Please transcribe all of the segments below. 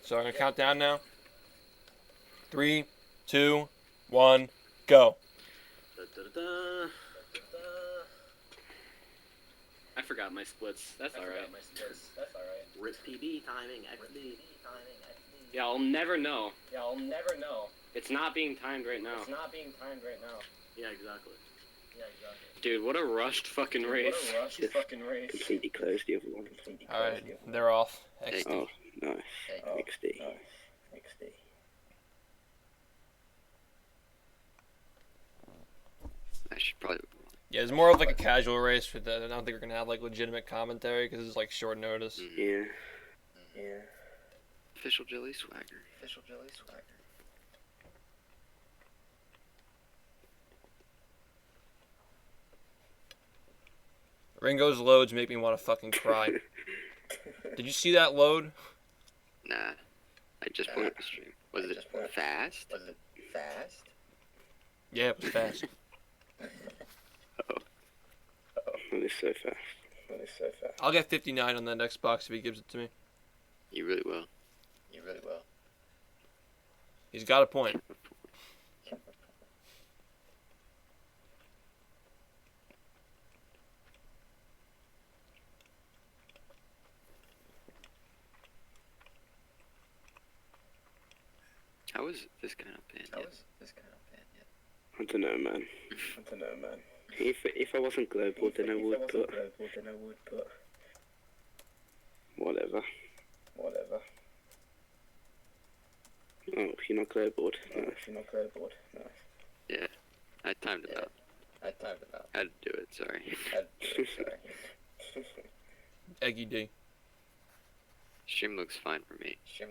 So I'm going to count down now. 3, 2, 1, go. Da-da-da-da. I forgot my splits. That's alright. Rip PB timing, XD. Yeah, I'll never know. It's not being timed right now. Yeah, exactly. Dude, what a rushed fucking race. Completely closed the other one. Alright, they're off. XD. Oh, nice. XD. I should probably... Yeah, it's more of like a casual race. I don't think we're going to have like legitimate commentary because it's like short notice. Yeah. Official Jelly Swagger. Ringo's loads make me want to fucking cry. Did you see that load? Nah. I just put up the stream. Was it fast? Yeah, it was fast. That is so fast. I'll get 59 on that Xbox if he gives it to me. You really will. He's got a point. How is this kind of band yet? I don't know, man. If I wasn't global, then I would, but whatever. Oh, if you're not global, nice. Yeah. I timed it out. Had to do it, sorry. Eggy D. Stream looks fine for me. Yeah,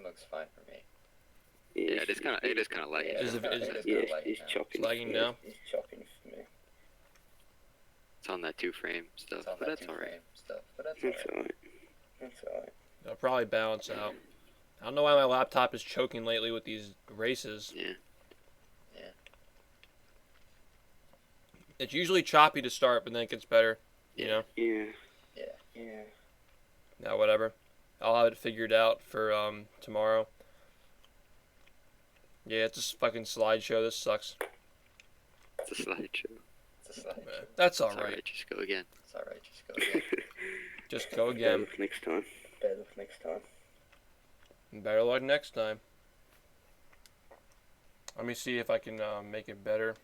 Yeah, it is kind of laggy. it's chopping. Lagging now. It's on that 2-frame stuff, but that's alright. That's alright. It'll probably balance out. I don't know why my laptop is choking lately with these races. Yeah. It's usually choppy to start, but then it gets better. You know? Yeah. Now, whatever. I'll have it figured out for tomorrow. Yeah, it's a fucking slideshow. This sucks. It's a slideshow. That's It's alright. alright, just go again. Just go Better again. luck next time. Better luck next time. Let me see if I can make it better.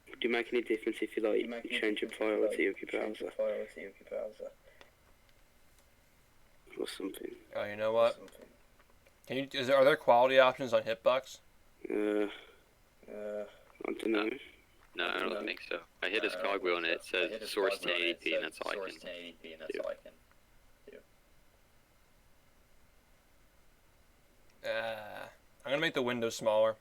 Do you make any difference if you like change the priority of your browser or something? Oh, you know what? Are there quality options on Hitbox? I don't know. No, I don't think so. I hit his cogwheel and it says source 1080p and that's all I can do. I'm gonna make the window smaller.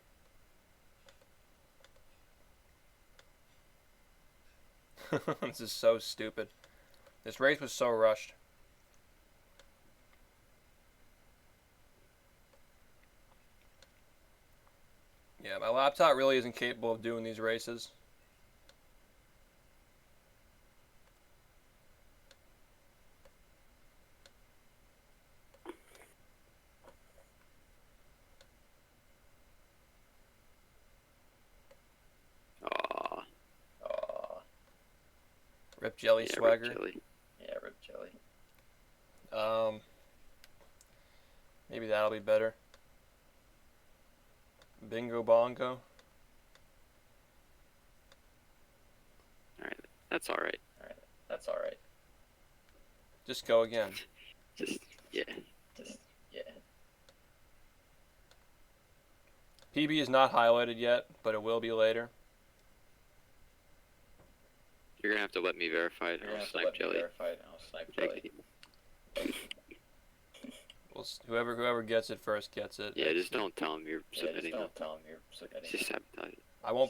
This is so stupid. This race was so rushed. Yeah, my laptop really isn't capable of doing these races. Aww. Rip Jelly Yeah, Swagger. Rip Jelly. Maybe that'll be better. Bingo Bongo. Alright, that's alright. Just go again. Just, yeah. PB is not highlighted yet, but it will be later. You're gonna have to let me verify it or I'll snipe Jelly. Whoever gets it first gets it. Yeah, just don't tell him you're submitting them. Just sabotage it. I'll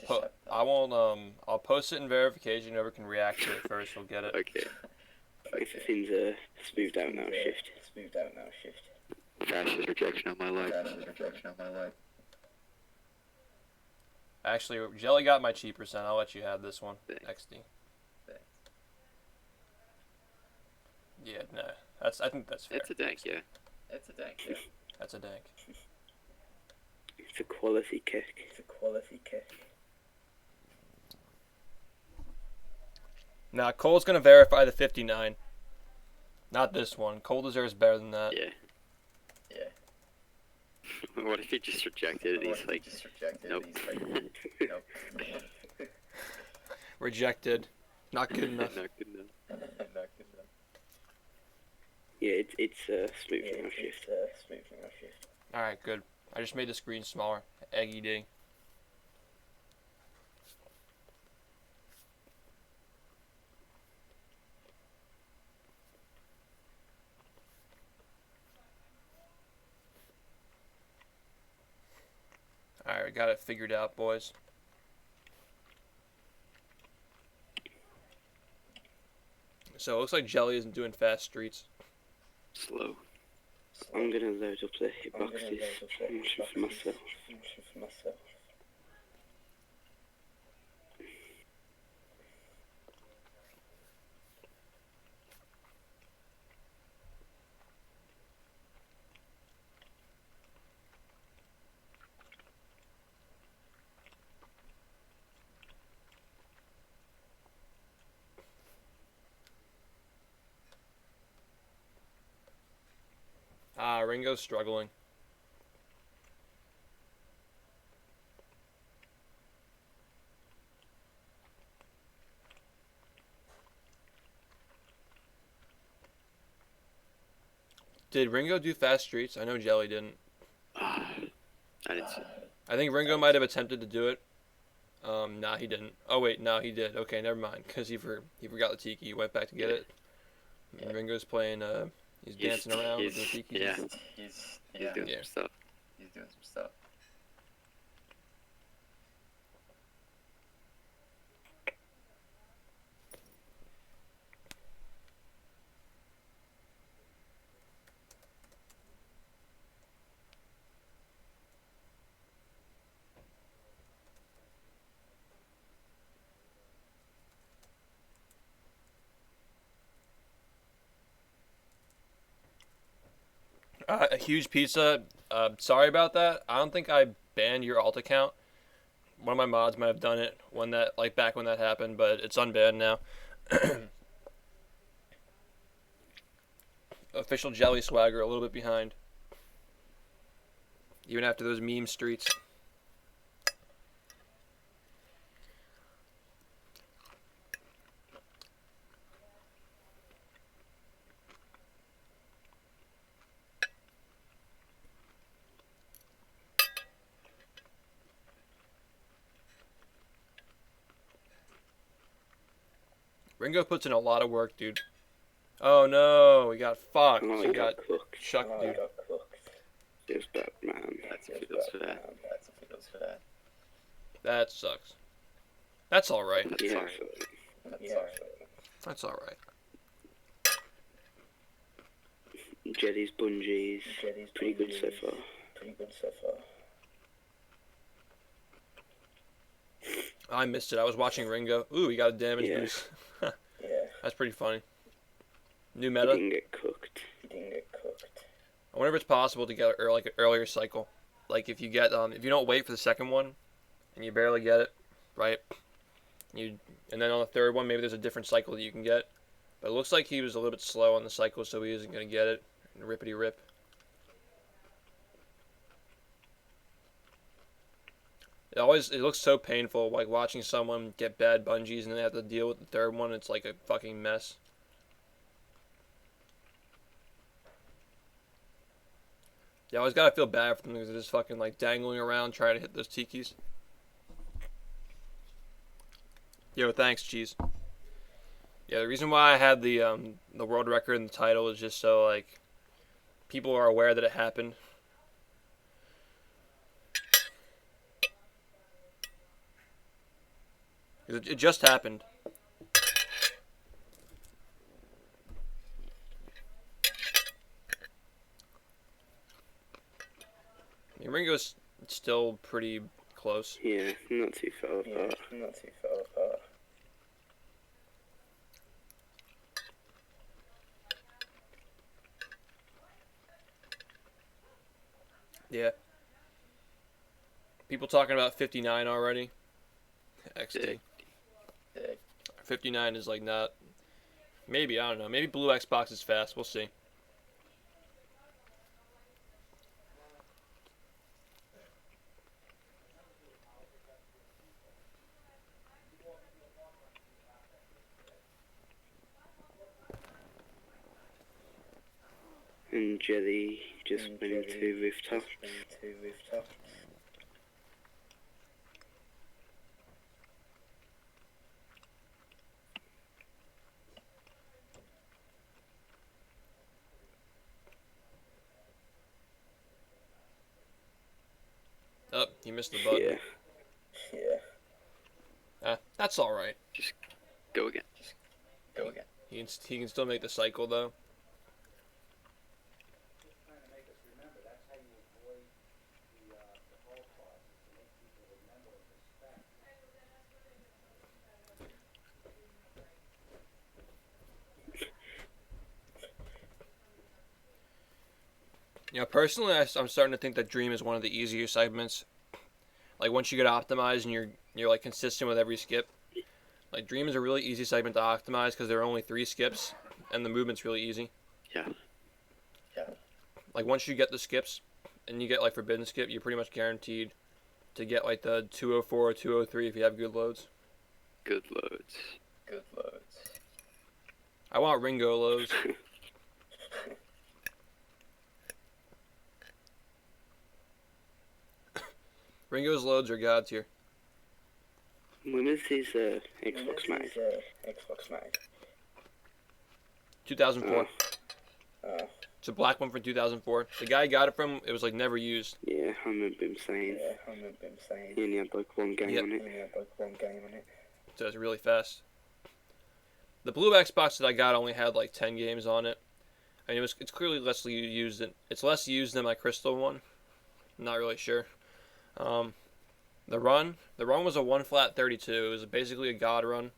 post it in verification. Whoever can react to it first will get it. Okay. If everything's smoothed out now, shift. Fastest rejection of my life. Actually, Jelly got my cheaper cent. I'll let you have this one. Thanks. XD. Yeah, no. I think that's fair. It's a dank, yeah. That's a dank. It's a quality kick. Now, Cole's going to verify the 59. Not this one. Cole deserves better than that. Yeah. What if he just rejected it? He's like, nope. Rejected. Not good enough. Not good enough. Yeah, it's smoothing our shift. Alright, good. I just made the screen smaller. Eggy D. Alright, we got it figured out, boys. So it looks like Jelly isn't doing fast streets. Slow. I'm gonna load up the hitboxes for myself. Ringo's struggling. Did Ringo do fast streets? I know Jelly didn't. I didn't see. I think Ringo might have attempted to do it. Nah, he didn't. Oh wait, no, he did. Okay, never mind. Because he forgot the tiki. He went back to get it. And Ringo's playing. He's dancing around with the tiki. Yeah. He's doing some stuff. A huge pizza. Sorry about that. I don't think I banned your alt account. One of my mods might have done it when that, like back when that happened, but it's unbanned now. Official Jelly swagger a little bit behind. Even after those meme streets. Ringo puts in a lot of work, dude. Oh no, we got fucked. Oh, We got cooked. chucked, dude. Feels bad, man. That's what feels for that. That sucks. That's alright. That's Yeah. alright. That's alright. Jelly's bungees. Pretty good so far. I missed it. I was watching Ringo. Ooh, we got a damage Yeah. boost. That's pretty funny. New He meta. didn't get cooked. I wonder if it's possible to get like an earlier cycle. Like if you get if you don't wait for the second one and you barely get it, right? And then on the third one maybe there's a different cycle that you can get. But it looks like he was a little bit slow on the cycle, so he isn't gonna get it. And rippity rip. It looks so painful, like watching someone get bad bungees and then they have to deal with the third one. It's like a fucking mess. Yeah, I always gotta feel bad for them because they're just fucking like dangling around trying to hit those tikis. Yo, thanks, Cheese. Yeah, the reason why I had the world record in the title is just so like people are aware that it happened. It just happened. I mean, Ringo's still pretty close. Yeah, not too far apart. Yeah. People talking about 59 already. XD. 59 is like not. Maybe, I don't know. Maybe blue Xbox is fast. We'll see. And Jelly just went into rooftop. Oh, he missed the button. Yeah. That's all right. Just go again. He can still make the cycle though. You know, personally, I'm starting to think that Dream is one of the easier segments. Like once you get optimized and you're like consistent with every skip. Like Dream is a really easy segment to optimize because there are only 3 skips and the movement's really easy. Yeah. Like once you get the skips and you get like Forbidden Skip, you're pretty much guaranteed to get like the 204 or 203 if you have good loads. Good loads. I want Ringo lows. Ringo's loads are god tier. When was his Xbox Mag? 2004. It's a black one from 2004. The guy got it from, it was like never used. Yeah, I remember him saying. He only had like one game Yep. on it. So it's really fast. The blue Xbox that I got only had like 10 games on it. I mean, it's clearly less used than my Crystal one. I'm not really sure. The run was a 1 flat 32. It was basically a god run.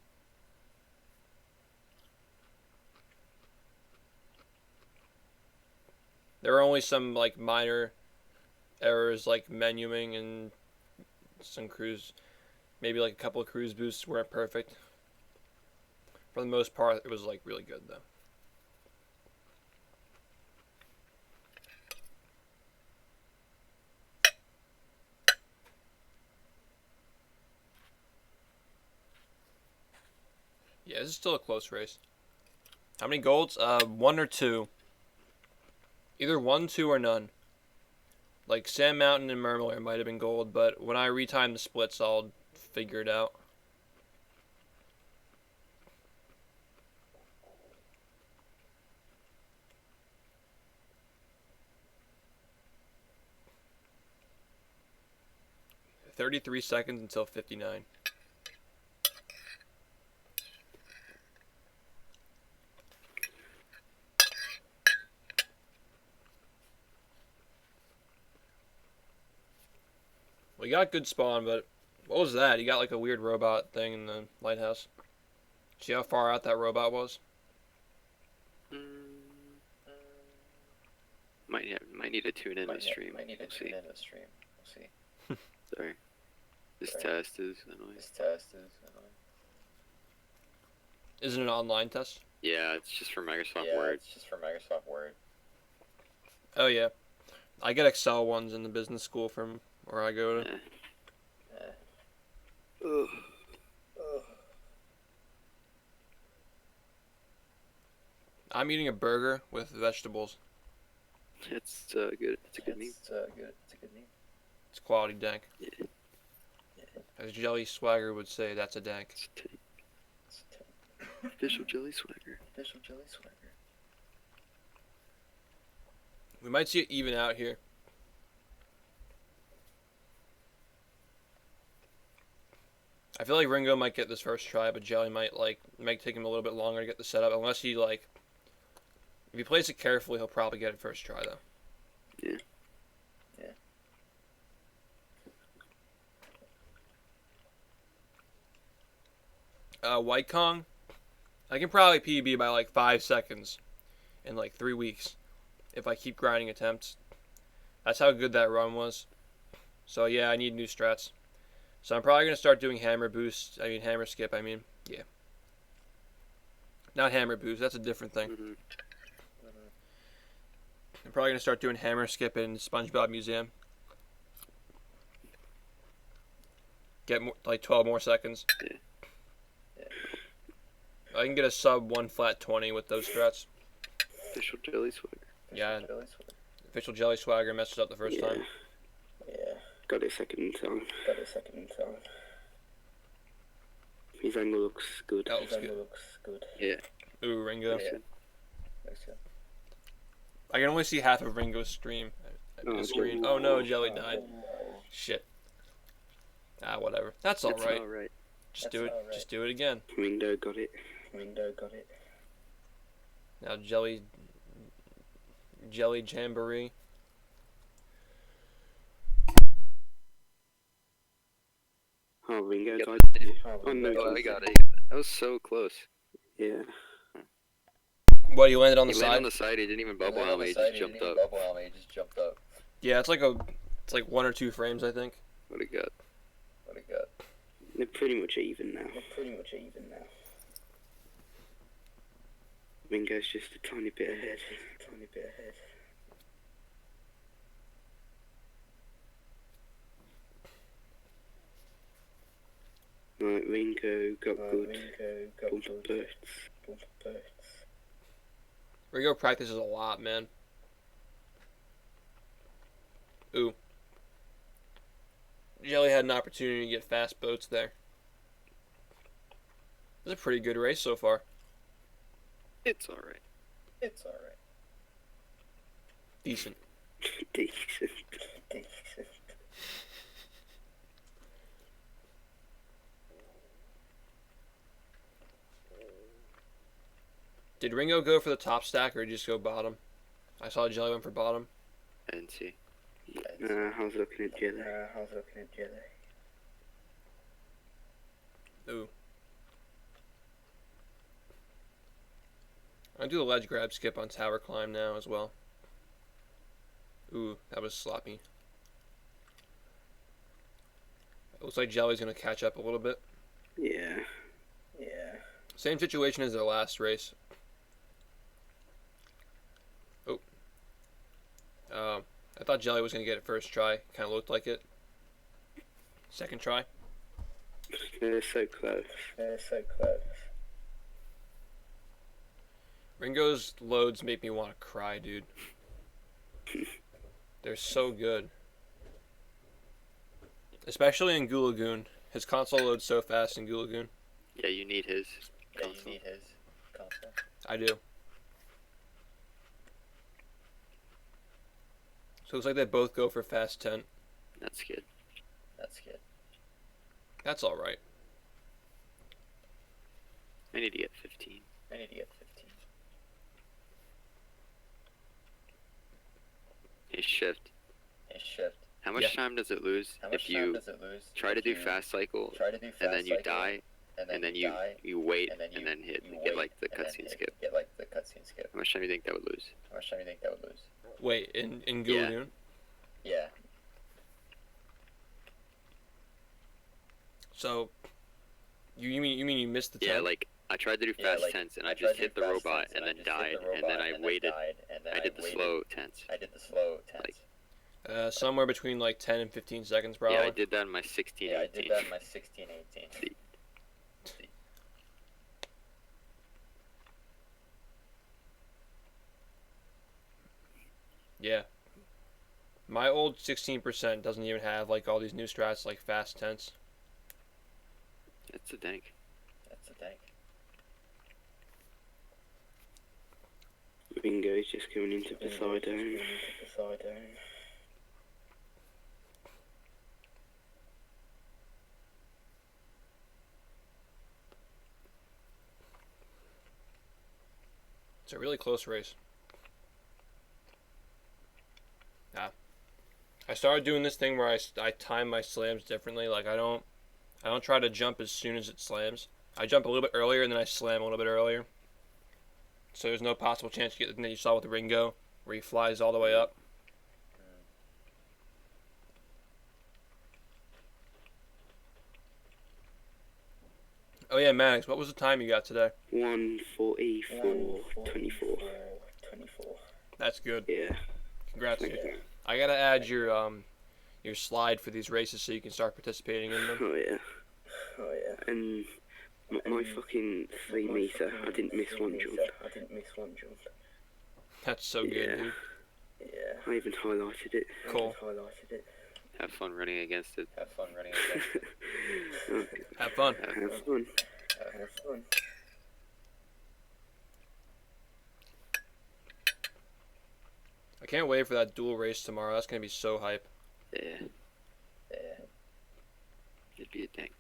There were only some like minor errors like menuing and some cruise, maybe like a couple of cruise boosts weren't perfect. For the most part, it was like really good though. Yeah, this is still a close race. How many golds? 1 or 2. Either 1, 2, or none. Like Sand Mountain and Murmler might have been gold, but when I retime the splits, I'll figure it out. $33 seconds until 59. We got good spawn, but what was that? He got like a weird robot thing in the lighthouse. See how far out that robot was? Might need to tune in the stream. We'll see. Sorry. This test is annoying. Isn't it an online test? Yeah, it's just for Microsoft Word. Oh yeah. I get Excel ones in the business school from where I go to. Ugh. I'm eating a burger with vegetables. It's good. It's a good name. It's quality dank. Yeah. As Jelly Swagger would say, that's a dank. Official Jelly Swagger. We might see it even out here. I feel like Ringo might get this first try, but Jelly might take him a little bit longer to get the setup. Unless he if he plays it carefully, he'll probably get it first try though. Yeah. White Kong, I can probably PB by like 5 seconds in like 3 weeks if I keep grinding attempts. That's how good that run was. So yeah, I need new strats. So I'm probably gonna start doing hammer boost. I mean hammer skip. I mean yeah, not hammer boost. That's a different thing. Mm-hmm. I'm probably gonna start doing hammer skip in SpongeBob Museum. Get more, like 12 more seconds. Yeah. I can get a sub 1 flat 20 with those strats. Official jelly swagger. Yeah. Official jelly swagger messes up the first time. Yeah. Got it second time. His angle looks good. That looks good. Yeah. Ooh, Ringo. Yeah. I can only see half of Ringo's stream. Screen. Oh no, Jelly died. Shit. Ah, whatever. That's all right. Alright. Just do it. Just do it again. Ringo got it. Now Jelly Jamboree. Oh, Ringo Yep. got it. Oh, no. Oh, I got it. That was so close. Yeah. What, you landed on the He landed side? on the side, he didn't even bubble helmet, he just jumped up. Yeah, it's like 1 or 2 frames, I think. What a gut. They're pretty much even now. Ringo's just a tiny bit ahead. Right, Ringo got good. Bumper bursts. Ringo practices a lot, man. Ooh. Jelly had an opportunity to get fast boats there. This is a pretty good race so far. It's alright. Decent. Decent. Did Ringo go for the top stack or just go bottom? I saw Jelly went for bottom. I didn't see. I was looking at Jelly. Ooh. I'll do the ledge grab skip on tower climb now as well. Ooh, that was sloppy. It looks like Jelly's going to catch up a little bit. Yeah. Same situation as their last race. Oh. I thought Jelly was going to get it first try. Kind of looked like it. Second try. They're so close. Ringo's loads make me want to cry, dude. They're so good. Especially in Goo Lagoon. His console loads so fast in Goo Lagoon. Yeah, you need his console. I do. So it looks like they both go for fast 10. That's good. That's alright. I need to get 15. His shift. How much Yeah. time does it lose if you try to do fast cycle and then you die and then you wait and then get like the cutscene skip? How much time do you think that would lose? Wait, in Goo Yeah. Lagoon? So, you mean you missed the 10? Yeah, like I tried to do fast tense and I just hit the robot and then died and then I waited. I did the slow tense. Like, somewhere between like 10 and 15 seconds probably. yeah, I did that in my 16, 18. Yeah. My old 16% doesn't even have like all these new strats like fast tense. That's a dank. Ringo's just coming into Poseidon. It's a really close race. I started doing this thing where I time my slams differently. Like I don't try to jump as soon as it slams. I jump a little bit earlier and then I slam a little bit earlier. So there's no possible chance you get the thing that you saw with Ringo, where he flies all the way up. yeah, Maddox, what was the time you got today? 1:44:24. That's good. Yeah. Congrats, Thank dude. you. I gotta add your slide for these races so you can start participating in them. Oh yeah. And my fucking 3 meter, I didn't miss one jump. That's so good, dude. I even highlighted it. Cool. Have fun running against it. Have fun. Have fun. I can't wait for that dual race tomorrow. That's gonna be so hype. Yeah. It'd be a thing.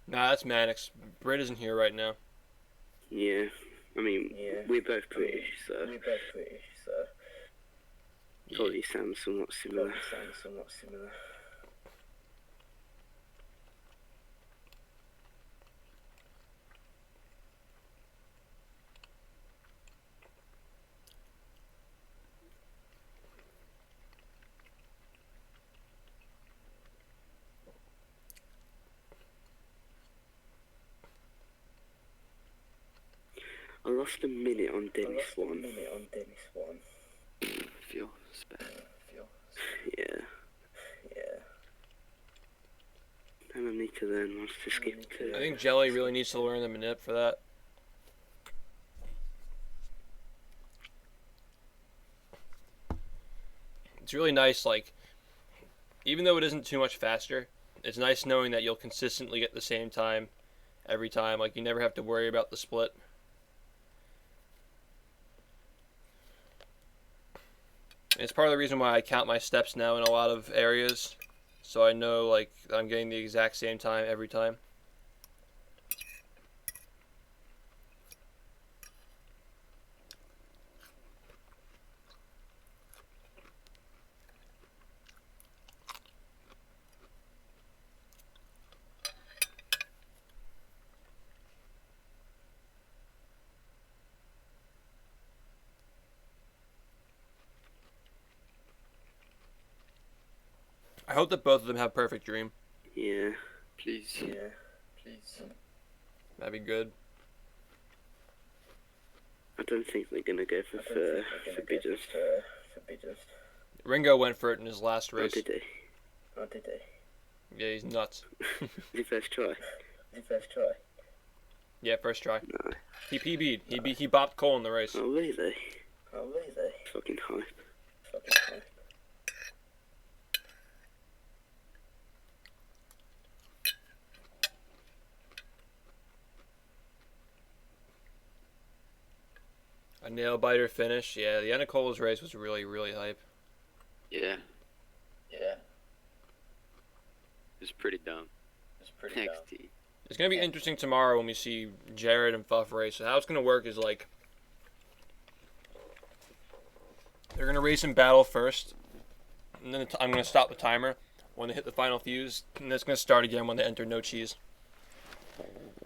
Nah, that's Maddox. Britt isn't here right now. Yeah. I mean, we're both British, so probably sound somewhat similar. I lost a minute on Dennis one. Feel bad. Yeah. And I need to learn once to skip to. I think Jelly really needs to learn the manip for that. It's really nice, like, even though it isn't too much faster, it's nice knowing that you'll consistently get the same time every time. Like, you never have to worry about the split. It's part of the reason why I count my steps now in a lot of areas, so I know, like, I'm getting the exact same time every time. I hope that both of them have Perfect Dream. Yeah. Please. That'd be good. I don't think they're gonna go for Forbidden. Ringo went for it in his last Oh, race. did they? Yeah, he's nuts. The first try. Yeah, first try. No. He PB'd. He bopped Cole in the race. Oh really? Fucking hype. A nail biter finish. Yeah, the end of Cole's race was really, really hype. Yeah. It was pretty dumb. XD. It's gonna be interesting tomorrow when we see Jared and Fuff race. So how it's gonna work is like they're gonna race in battle first, and then I'm gonna stop the timer when they hit the final fuse, and it's gonna start again when they enter no cheese.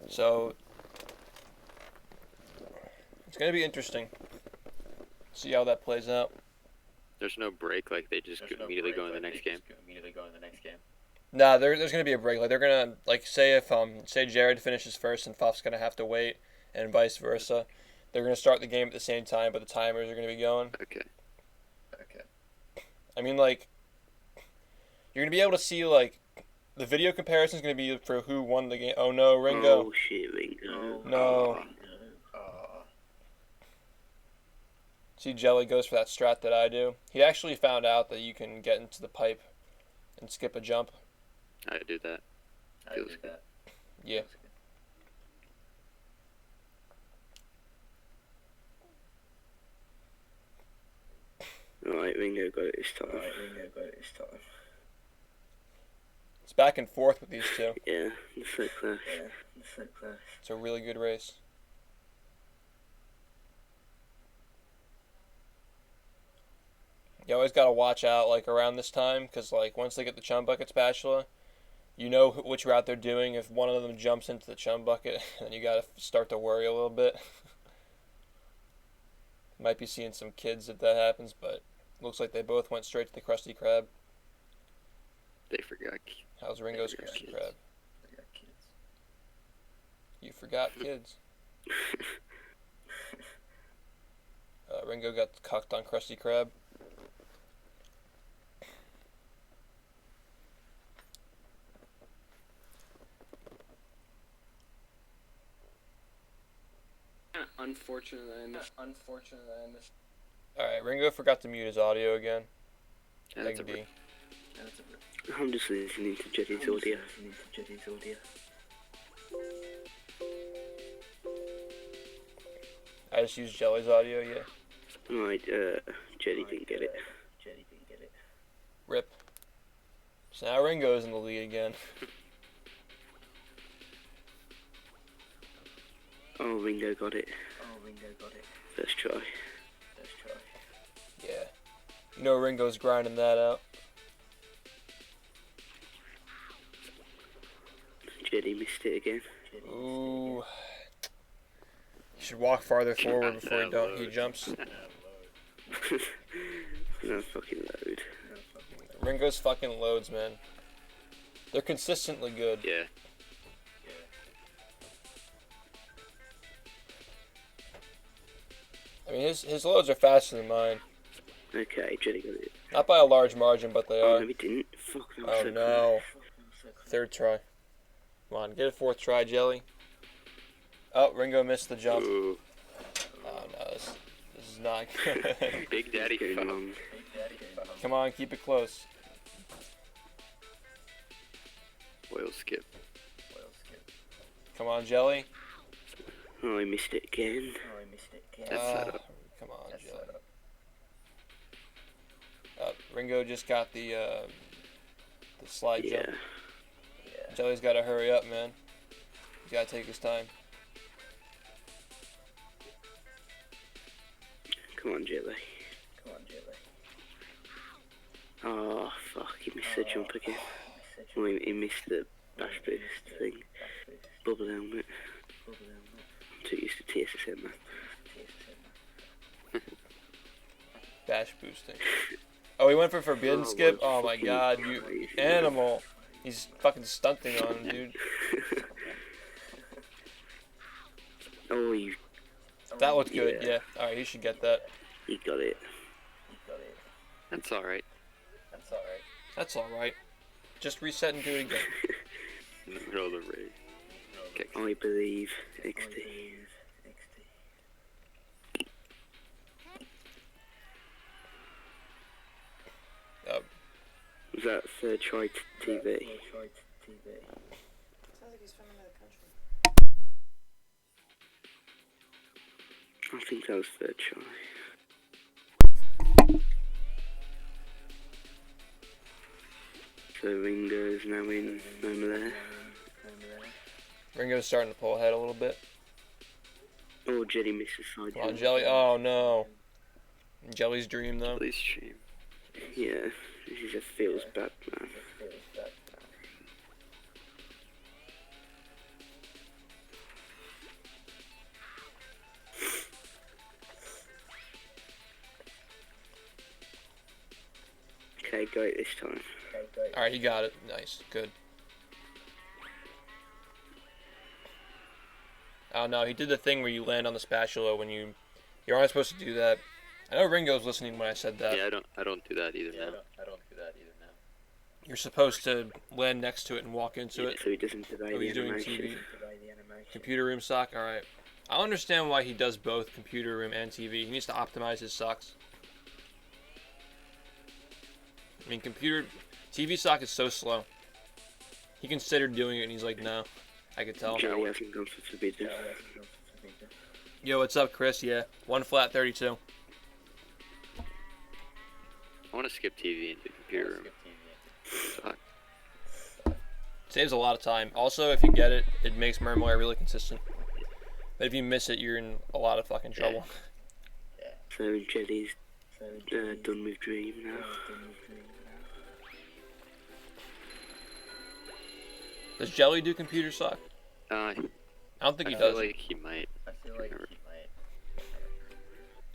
So it's gonna be interesting. See how that plays out. There's no break, like they just immediately go in the next game. Nah, there's gonna be a break. Like they're gonna say if say Jared finishes first and Fuff's gonna have to wait, and vice versa. They're gonna start the game at the same time, but the timers are gonna be going. Okay. I mean, like, you're gonna be able to see like the video comparison is gonna be for who won the game. Oh no, Ringo. Oh shit, Ringo. No. See, Jelly goes for that strat that I do. He actually found out that you can get into the pipe and skip a jump. I do that. Feels good. Yeah. Alright, Ringo got it this time. It's back and forth with these two. Yeah, it's so close. It's a really good race. You always gotta watch out like around this time, cause like once they get the chum bucket spatula, you know which route they're doing. If one of them jumps into the chum bucket, then you gotta start to worry a little bit. Might be seeing some kids if that happens, but looks like they both went straight to the Krusty Krab. They forgot. How's Ringo's They forgot Krusty kids. Krab? You forgot kids. Ringo got cucked on Krusty Krab. Unfortunate I missed. Alright, Ringo forgot to mute his audio again. Yeah, that's a Big D. rip. I'm just listening to Jeddy's audio. I just used Jelly's audio, yeah. Right, Jeddy didn't get it. Rip. So now Ringo's in the lead again. Oh, Ringo got it. First try. Yeah. You know Ringo's grinding that out. Jeddy missed it again. Ooh. You should walk farther forward before he jumps. No fucking load. Ringo's fucking loads, man. They're consistently good. Yeah. I mean, his loads are faster than mine. Okay, Jeddy got it. Not by a large margin, but they Oh, are. no, he didn't. Fuck, that was Oh so no. Third try. Come on, get a fourth try, Jelly. Oh, Ringo missed the jump. Ooh. Oh no, this is not good. Big Daddy close. fuck. Come on, keep it close. Oil skip. Come on, Jelly. Oh, I missed it again. That's set up. Come on, Jelly. Ringo just got the slide Yeah. jump. Jelly's got to hurry up, man. He's got to take his time. Come on, Jelly. Oh, fuck, he missed the jump again. Well, he missed the bash boost thing. Bubble helmet. I'm too used to TSSM, man. Bash boosting. Oh, he went for forbidden Oh, skip? what Oh my fucking god, you crazy. animal. He's fucking stunting on him, dude. Oh, you... That looked good, Yeah. yeah. Alright, he should get that. He got it. That's alright. That's alright. Just reset and do it again. In the middle of the race. Okay. I believe XD. Was that third try TV? Sounds like he's from another country. I think that was third try. So Ringo's now in over there. Ringo's starting to pull ahead a little bit. Oh, Jetty missed a side Come on, jump. Jelly. Oh no. Jelly's dream though. Please stream. Yeah, this is a feels bad, man. Okay, go it this time. Alright, he got it. Nice. Good. Oh no, he did the thing where you land on the spatula when you aren't supposed to do that. I know Ringo's listening when I said that. Yeah, I don't do that either now. You're supposed to land next to it and walk into it. So he doesn't delay Oh, the he's doing animation. TV. Computer room sock. Alright. I understand why he does both computer room and TV. He needs to optimize his socks. I mean, TV sock is so slow. He considered doing it and he's like, no. I could tell. Jelly hasn't gone for forbidden. Yo, what's up, Chris? Yeah, 1 flat 32. I want to skip TV into the computer room. Fuck. Saves a lot of time. Also, if you get it, it makes Murmoy really consistent. But if you miss it, you're in a lot of fucking trouble. So Jelly's Done with Dream now. Does Jelly do computer sock? I don't think he feel does. like he might.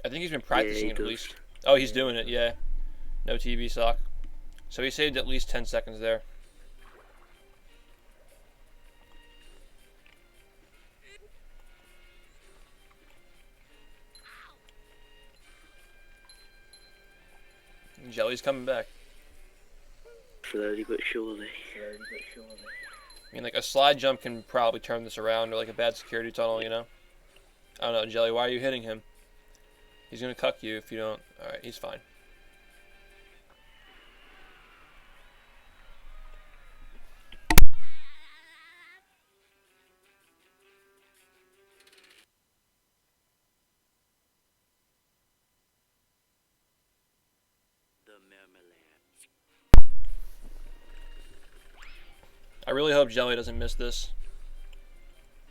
I think he's been practicing he it at does. least. Oh, he's doing it, yeah. No TV sock. So he saved at least 10 seconds there. Jelly's coming back. Slowly but surely. I mean, like, a slide jump can probably turn this around, or like a bad security tunnel, you know? I don't know, Jelly, why are you hitting him? He's gonna cuck you if you don't. Alright, he's fine. I really hope Jelly doesn't miss this.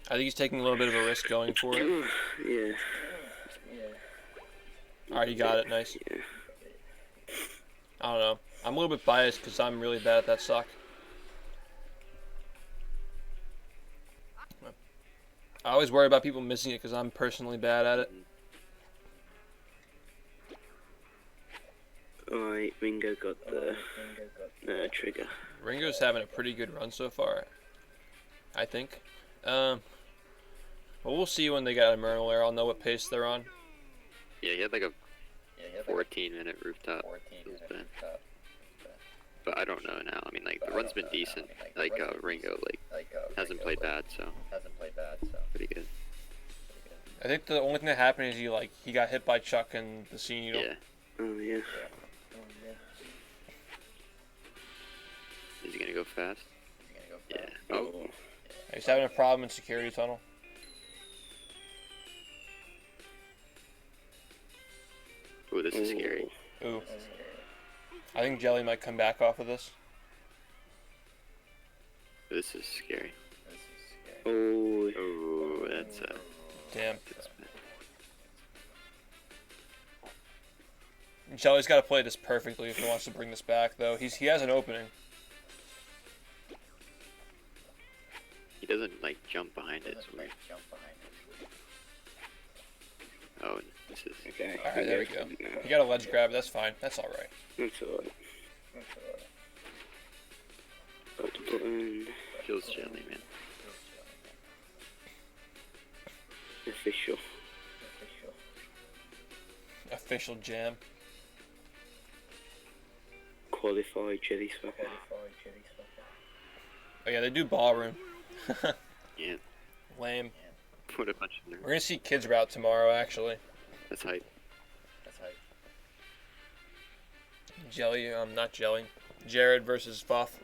I think he's taking a little bit of a risk going for it. Yeah. Alright, he got it. Nice. Yeah. I don't know. I'm a little bit biased because I'm really bad at that sock. I always worry about people missing it because I'm personally bad at it. Alright, Ringo got the trigger. Ringo's having a pretty good run so far, I think. Well, we'll see when they get out of Merle. I'll know what pace they're on. Yeah, he had like a 14-minute rooftop. But I don't know now. I mean, like, the run's been decent. Like, Ringo, like, hasn't played bad, so. Pretty good. I think the only thing that happened is he got hit by Chuck and the sea needle. Yeah. Oh, yeah. Is he gonna go fast? Yeah. Oh. He's having a problem in security tunnel. Ooh, this is scary. Ooh. I think Jelly might come back off of this. This is scary. Oh. Oh, that's Damn. Jelly's got to play this perfectly if he wants to bring this back, though. He has an opening. He doesn't like jump behind it. It's weird. Oh, this is Okay. Alright, there we go. You got a ledge grab, that's fine. That's alright. That's alright. Got the button. feels jelly, man. Official. Official jam. Qualified jelly swapper. Oh yeah, they do ballroom. Yeah. Lame. Put a bunch of nerves. We're gonna see Kids Route tomorrow, actually. That's hype. Jelly, not Jelly. Jared versus Fuff.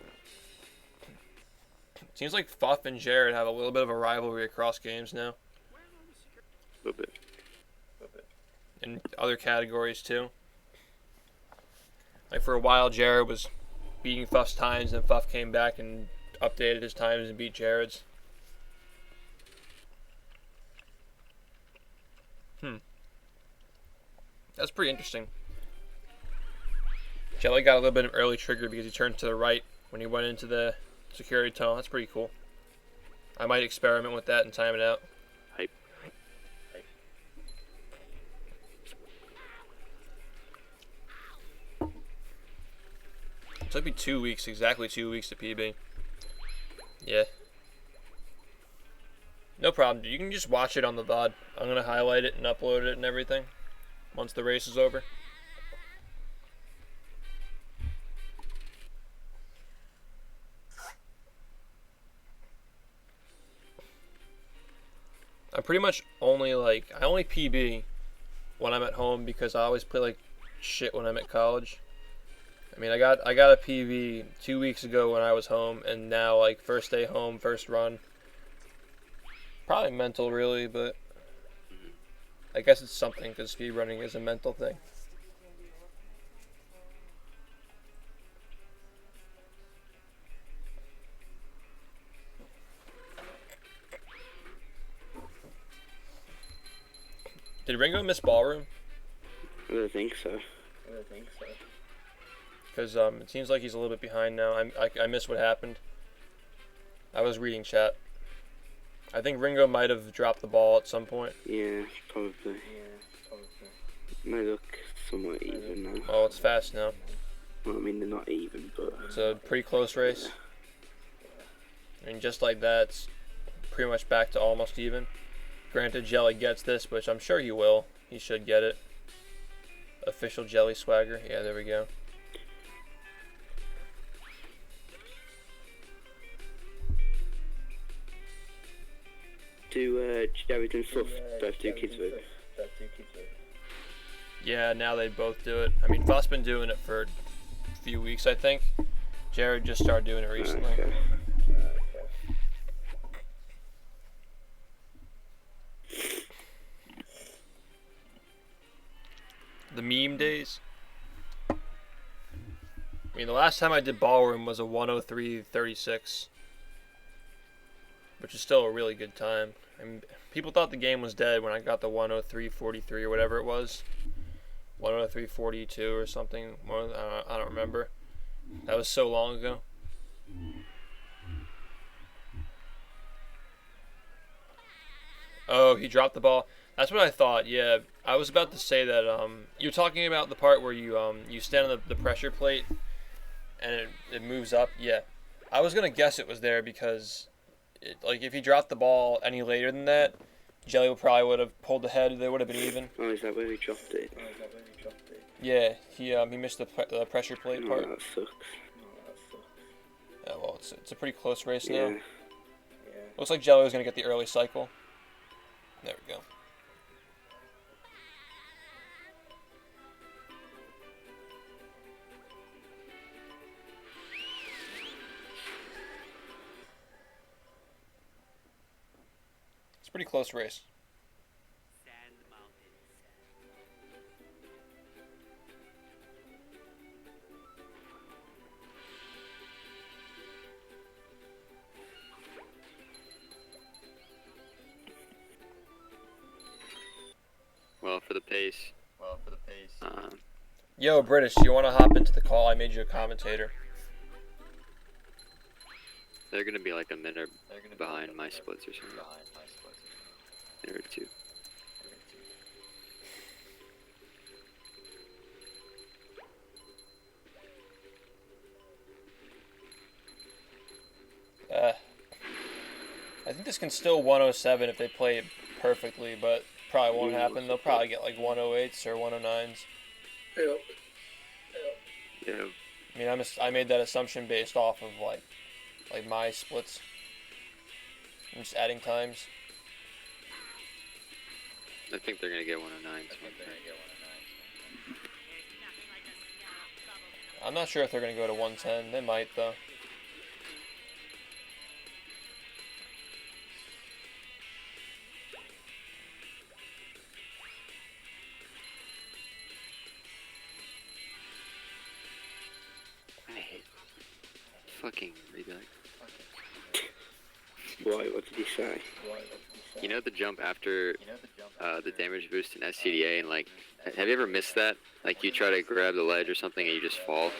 Seems like Fuff and Jared have a little bit of a rivalry across games now. A little bit. In other categories, too. Like, for a while, Jared was beating Fuff's times, and Fuff came back and updated his times and beat Jared's. That's pretty interesting. Jelly got a little bit of early trigger because he turned to the right when he went into the security tunnel. That's pretty cool. I might experiment with that and time it out. Hype. It took me 2 weeks, exactly 2 weeks to PB. Yeah. No problem, dude. You can just watch it on the VOD. I'm going to highlight it and upload it and everything once the race is over. I pretty much only I only PB when I'm at home because I always play like shit when I'm at college. I mean, I got a PB 2 weeks ago when I was home, and now like first day home, first run. Probably mental, really, but I guess it's something because speedrunning is a mental thing. Did Ringo miss ballroom? I don't think so. Because it seems like he's a little bit behind now. I missed what happened. I was reading chat. I think Ringo might have dropped the ball at some point. Yeah, probably. May look somewhat even now. Oh, it's fast now. Well, I mean, they're not even, but... It's a pretty close race. I mean, just like that, it's pretty much back to almost even. Granted, Jelly gets this, which I'm sure he will. He should get it. Official Jelly swagger. Yeah, there we go. Do Jared and Fluff both do kids vote? Yeah, now they both do it. I mean, Fuff's been doing it for a few weeks, I think. Jared just started doing it recently. Okay. The meme days. I mean, the last time I did ballroom was a 103.36, which is still a really good time. I mean, people thought the game was dead when I got the 103.43 or whatever it was, 103.42 or something. I don't remember. That was so long ago. Oh, he dropped the ball. That's what I thought. Yeah, I was about to say that. You're talking about the part where you stand on the pressure plate and it moves up. Yeah, I was gonna guess it was there because, like, if he dropped the ball any later than that, Jelly probably would have pulled ahead. They would have been even. Oh, is that where he dropped it? Yeah, he missed the pressure plate part. Oh, that sucks. Yeah, well, it's a pretty close race Yeah. now. Looks like Jelly was gonna get the early cycle. There we go. It's a pretty close race. Well, for the pace. Yo, British, you want to hop into the call? I made you a commentator. They're gonna be like a minute behind my splits or something. Minute or two. I think this can still 107 if they play it perfectly, but probably won't happen. They'll probably get like 108s or 109s. Yeah. I mean, I made that assumption based off of like my splits. I'm just adding times. I think they're gonna get 109s. I'm not sure if they're gonna go to 110. They might though. I hate fucking reback. Why? What did he say? You know the jump after the damage boost in SCDA, and like, have you ever missed that? Like you try to grab the ledge or something and you just fall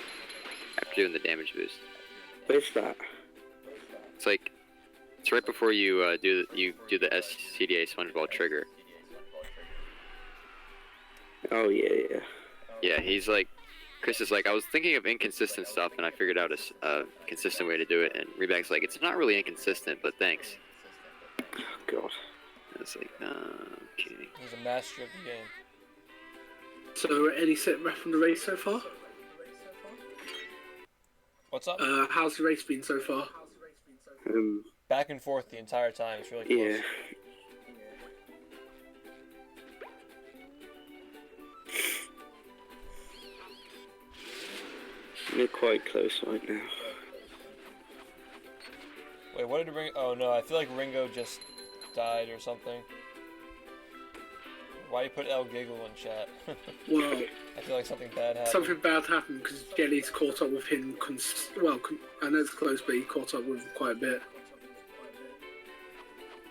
after doing the damage boost. Where's that? It's like, it's right before you do the SCDA SpongeBob trigger. Oh yeah. Yeah, he's like, Chris is like, I was thinking of inconsistent stuff and I figured out a consistent way to do it, and Reback's like, it's not really inconsistent, but thanks. Oh, God. And it's like, okay. He's a master of the game. So, any set ref from the race so far? What's up? How's the race been so far? Back and forth the entire time. It's really close. Yeah. They're quite close right now. Wait, what did Ringo? Oh no, I feel like Ringo just died or something. Why you put El Giggle in chat? Well, I feel like something bad happened. something bad happened because Jelly's caught up with him. I know it's close, but he caught up with him quite a bit.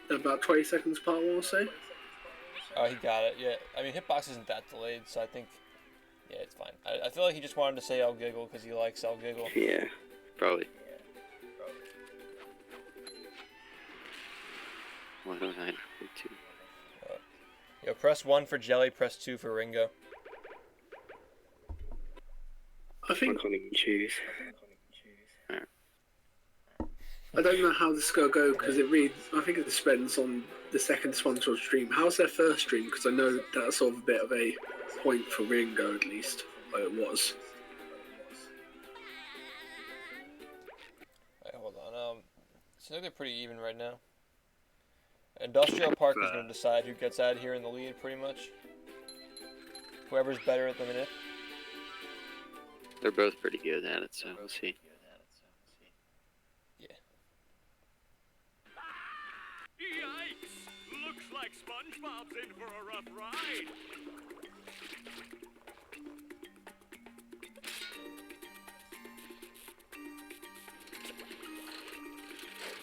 They're about 20 seconds apart, I want to say. Oh, he got it. Yeah, I mean, hitbox isn't that delayed, so I think Yeah, it's fine. I feel like he just wanted to say I'll giggle because he likes I'll giggle. Yeah. Probably. 109, 2. Yo, press 1 for Jelly, press 2 for Ringo. I think I can't even choose. I don't know how this is gonna go because it reads. I think it depends on the second sponsored stream. How's their first stream? Because I know that's sort of a bit of a point for Ringo at least. Like it was. Alright, hold on. Seems like they're pretty even right now. Industrial Park is going to decide who gets out here in the lead, pretty much. Whoever's better at the minute. They're both pretty good at it, so we'll see. Yeah. Yikes! Looks like SpongeBob's in for a rough ride.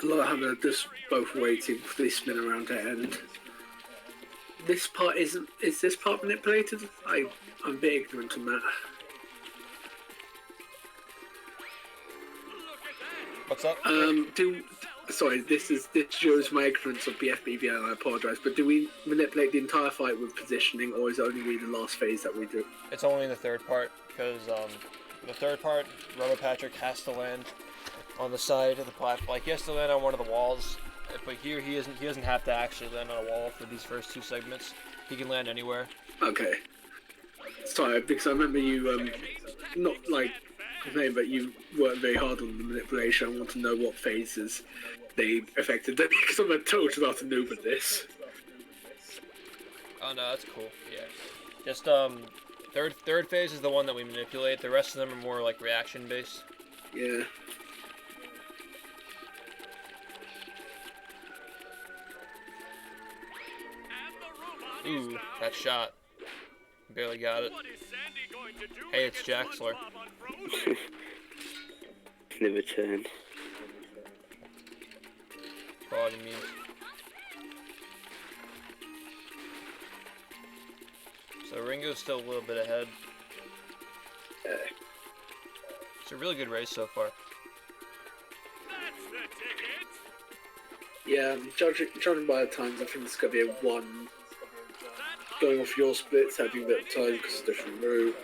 A lot of them are just both waiting for this spin around to end. This part isn't. Is this part manipulated? I'm a bit ignorant on that. What's up? Sorry, this shows my ignorance of BFBB and I apologise, but do we manipulate the entire fight with positioning or is it only the last phase that we do? It's only in the third part, because the third part, Rubber Patrick has to land on the side of the platform. Like, he has to land on one of the walls, but here he doesn't have to actually land on a wall for these first two segments. He can land anywhere. Okay. Sorry, because I remember you, not like name, but you worked very hard on the manipulation. I want to know what phases they affected them, because I'm a total utter noob at this. Oh no, that's cool. Yeah. Just third phase is the one that we manipulate. The rest of them are more like reaction based. Yeah. Ooh, that shot. Barely got it. Hey, it's Jaxler. Never turned. Quality memes. So Ringo's still a little bit ahead. It's a really good race so far. Yeah, judging by the times, I think it's going to be a 1. Going off your splits, having a bit of time because it's a different route.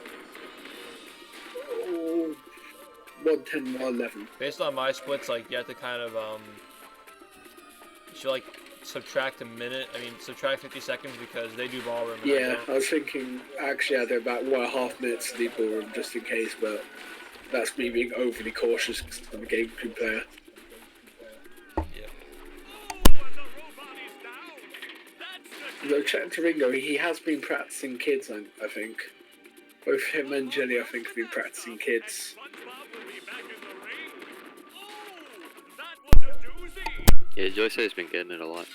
Oh, 110, 111. Based on my splits, like, you have to kind of, you should, like, subtract a minute. I mean, subtract 50 seconds because they do ballroom. Yeah, I was thinking, actually, I'd about 1.5 minutes to do ballroom just in case, but that's me being overly cautious because I'm a GameCube player. Though, chatting to Ringo, he has been practicing kids, I think. Both him and Jelly, I think, have been practicing kids. Yeah, Joyce has been getting it a lot.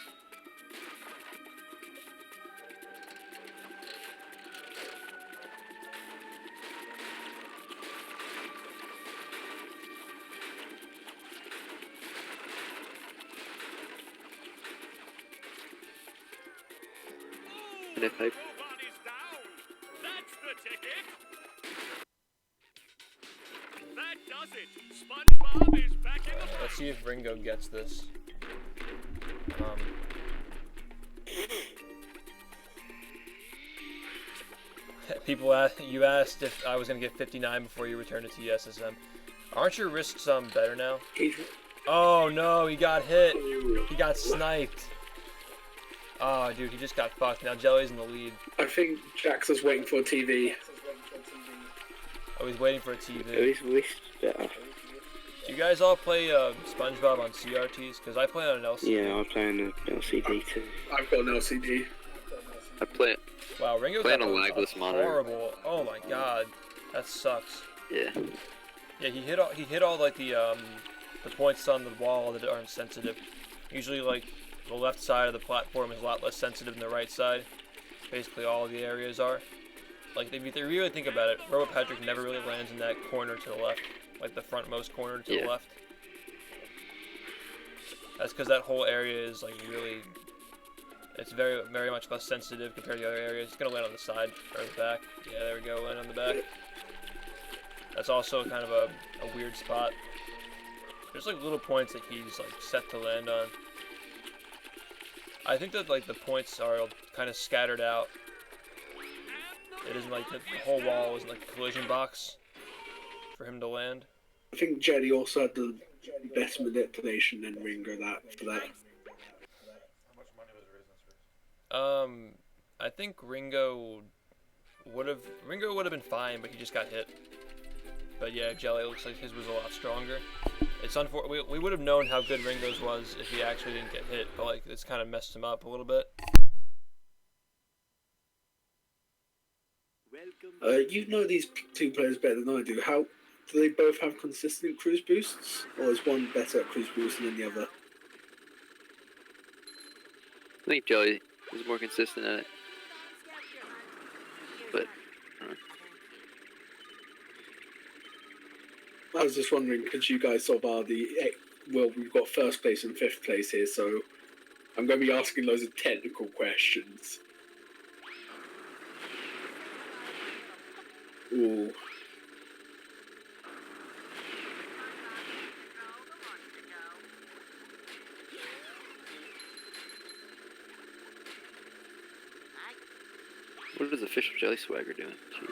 Pipe. Let's see if Ringo gets this. You asked if I was gonna get 59 before you returned to TSSM. Aren't your risks better now? Oh no, he got hit. He got sniped. Oh, dude, he just got fucked. Now Jelly's in the lead. I think Jax was waiting for a TV. Oh, he's waiting for a TV. Who's wished better? Do you guys all play SpongeBob on CRTs? Because I play on an LCD. Yeah, I play on an LCD too. I've got an LCD. I play it. Wow, Ringo Playing got a lagless monitor. horrible. Oh my god, that sucks. Yeah. Yeah, he hit all like the points on the wall that aren't sensitive. Usually, like, the left side of the platform is a lot less sensitive than the right side. Basically, all of the areas are. Like, if they really think about it, Robot Patrick never really lands in that corner to the left, like the frontmost corner to the left. That's because that whole area is like really It's very much less sensitive compared to the other areas. It's gonna land on the side or the back. Yeah, there we go, land on the back. That's also kind of a weird spot. There's like little points that he's like set to land on. I think that like the points are kind of scattered out. It isn't like the whole wall isn't like a collision box for him to land. I think Jelly also had the best manipulation in Ringo for that. I think Ringo would have been fine, but he just got hit. But yeah, Jelly looks like his was a lot stronger. It's unfortunate. We would have known how good Ringo's was if he actually didn't get hit, but like it's kind of messed him up a little bit. You know these two players better than I do. How do they both have consistent cruise boosts, or is one better at cruise boosting than the other? I think Jelly is more consistent at it. But I was just wondering, because you guys sort of are we've got first place and fifth place here, so I'm going to be asking loads of technical questions. Ooh. what is official Jelly Swagger doing? Jeez.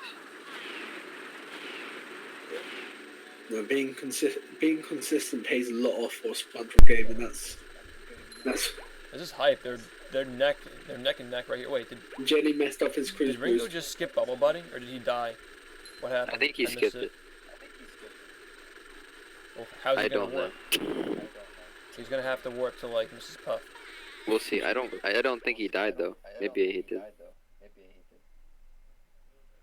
No, being consistent pays a lot off for a SpongeBob game, and that's. This is hype. They're neck and neck right here. Wait, did Jenny messed up his cruise Did Ringo boost. just skip bubble butting, or did he die? What happened? I think he skipped it. Well, how's he I gonna don't warp? know. He's gonna have to warp to like Mrs. Puff. We'll see. I don't think he died though. Maybe he did.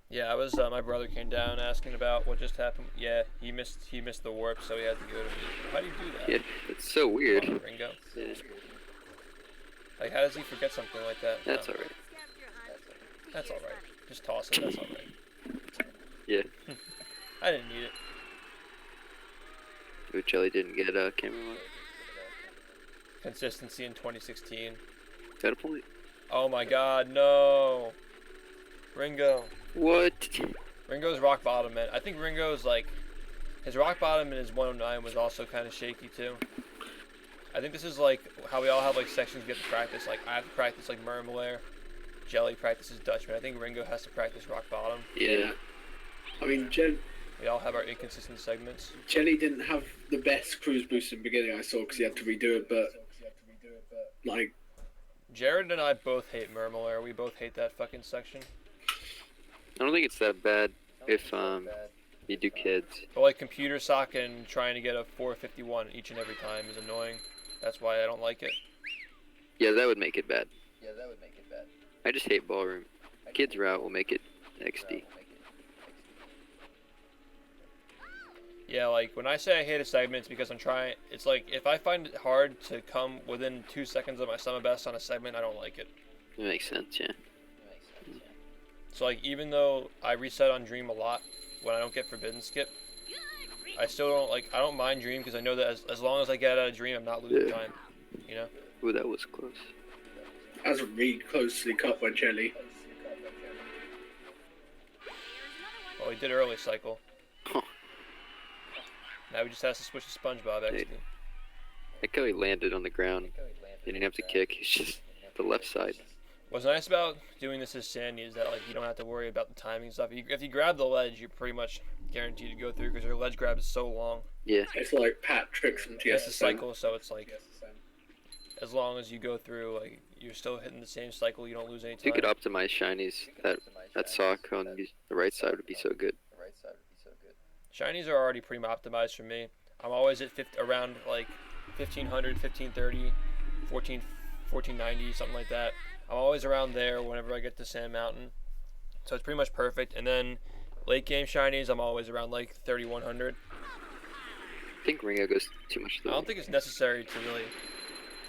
Yeah, I was. My brother came down asking about what just happened. Yeah, he missed the warp, so he had to go to. How do you do that? Yeah, it's so weird. Come on, Ringo. Yeah, Like, how does he forget something like that? that's No. alright. That's all right. Just toss it. That's all right. Yeah. I didn't need it. But Jelly didn't get a camera on. Consistency in 2016. Is that a point? Oh my God, no. Ringo. What? Ringo's rock bottom, man. I think Ringo's like his rock bottom and his 109 was also kind of shaky too. I think this is like how we all have like sections we get to practice. Like I have to practice like Murmelair. Jelly practices Dutchman. I think Ringo has to practice rock bottom. Yeah. I mean, We all have our inconsistent segments. Jelly didn't have the best cruise boost in the beginning, I saw, because he had to redo it, but like, Jared and I both hate Murmelair. We both hate that fucking section. I don't think it's that bad if you do kids. But like computer sock and trying to get a 451 each and every time is annoying. That's why I don't like it. Yeah, that would make it bad. I just hate ballroom. Kids route will make it XD. Yeah, like when I say I hate a segment, it's because I'm trying. It's like if I find it hard to come within 2 seconds of my summer best on a segment, I don't like it. It makes sense, yeah. So like even though I reset on Dream a lot when I don't get Forbidden Skip, I still don't like. I don't mind Dream because I know that as long as I get out of Dream, I'm not losing time. You know. Ooh, that was close. that was really closely cut by Jelly. Well, he did early cycle. Huh. Now he just has to switch to SpongeBob XD. Dude. Like how he landed on the ground. He didn't have to kick. He's just the left side. What's nice about doing this as Sandy is that like you don't have to worry about the timing stuff. If you grab the ledge, you're pretty much guaranteed to go through because your ledge grab is so long. Yeah. It's like Pat tricks from It's a TSSM. cycle, so it's like as long as you go through, like you're still hitting the same cycle. You don't lose any If you time. could optimize shinies, that sock on the right side would be so good. Shinies are already pretty optimized for me. I'm always at around like 1500, 1530, 1490, something like that. I'm always around there whenever I get to Sand Mountain. So it's pretty much perfect. And then late game shinies, I'm always around like 3100. I think Ringo goes too much I though. don't think it's necessary to really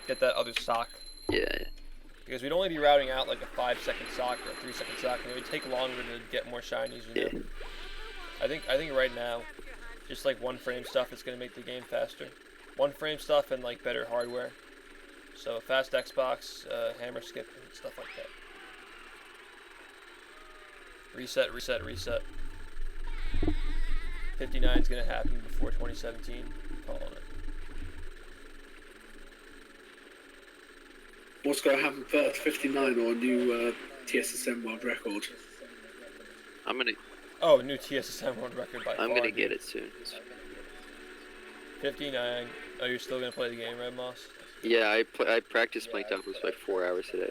get that other sock. Yeah. Because we'd only be routing out like a 5-second sock or a 3-second sock, and it would take longer to get more shinies, you know? Yeah. I think right now, just like one frame stuff is gonna make the game faster. One frame stuff and like better hardware. So fast Xbox, hammer skip, and stuff like that. Reset, reset, reset. 59 is going to happen before 2017. Calling it. What's going to happen first, 59 or a new TSSM world record? I'm gonna. Oh, new TSSM world record by far. I'm gonna get it soon. 59. Oh, you're still going to play the game, Red Moss? Yeah, I practiced Plank Doubles by 4 hours today.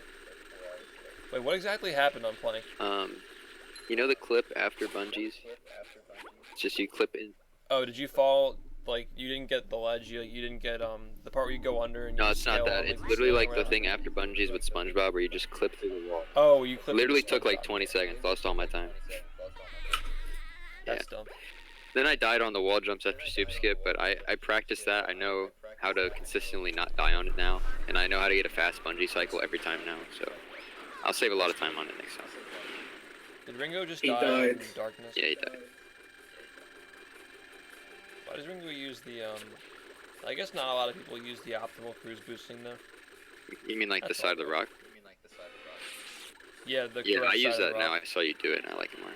Wait, what exactly happened on Plank? You know the clip after bungees? It's just you clip in. Oh, did you fall? Like, you didn't get the ledge, you didn't get the part where you go under and you No, it's not that. scale It's like literally like the around. thing after bungees with SpongeBob where you just clip through the wall. Oh, you clipped. Literally took like 20 seconds. Lost all my time. That's dumb. Then I died on the wall jumps after soup skip, but I practiced that. I know how to consistently not die on it now, and I know how to get a fast bungee cycle every time now, so I'll save a lot of time on it next time. Did Ringo just He die died. in darkness? Yeah, he died. Why does Ringo use the, I guess not a lot of people use the optimal cruise boosting though. You mean like the side of the rock? Yeah, the Yeah, correct I use side of that the now. rock. I saw you do it, and I like it more.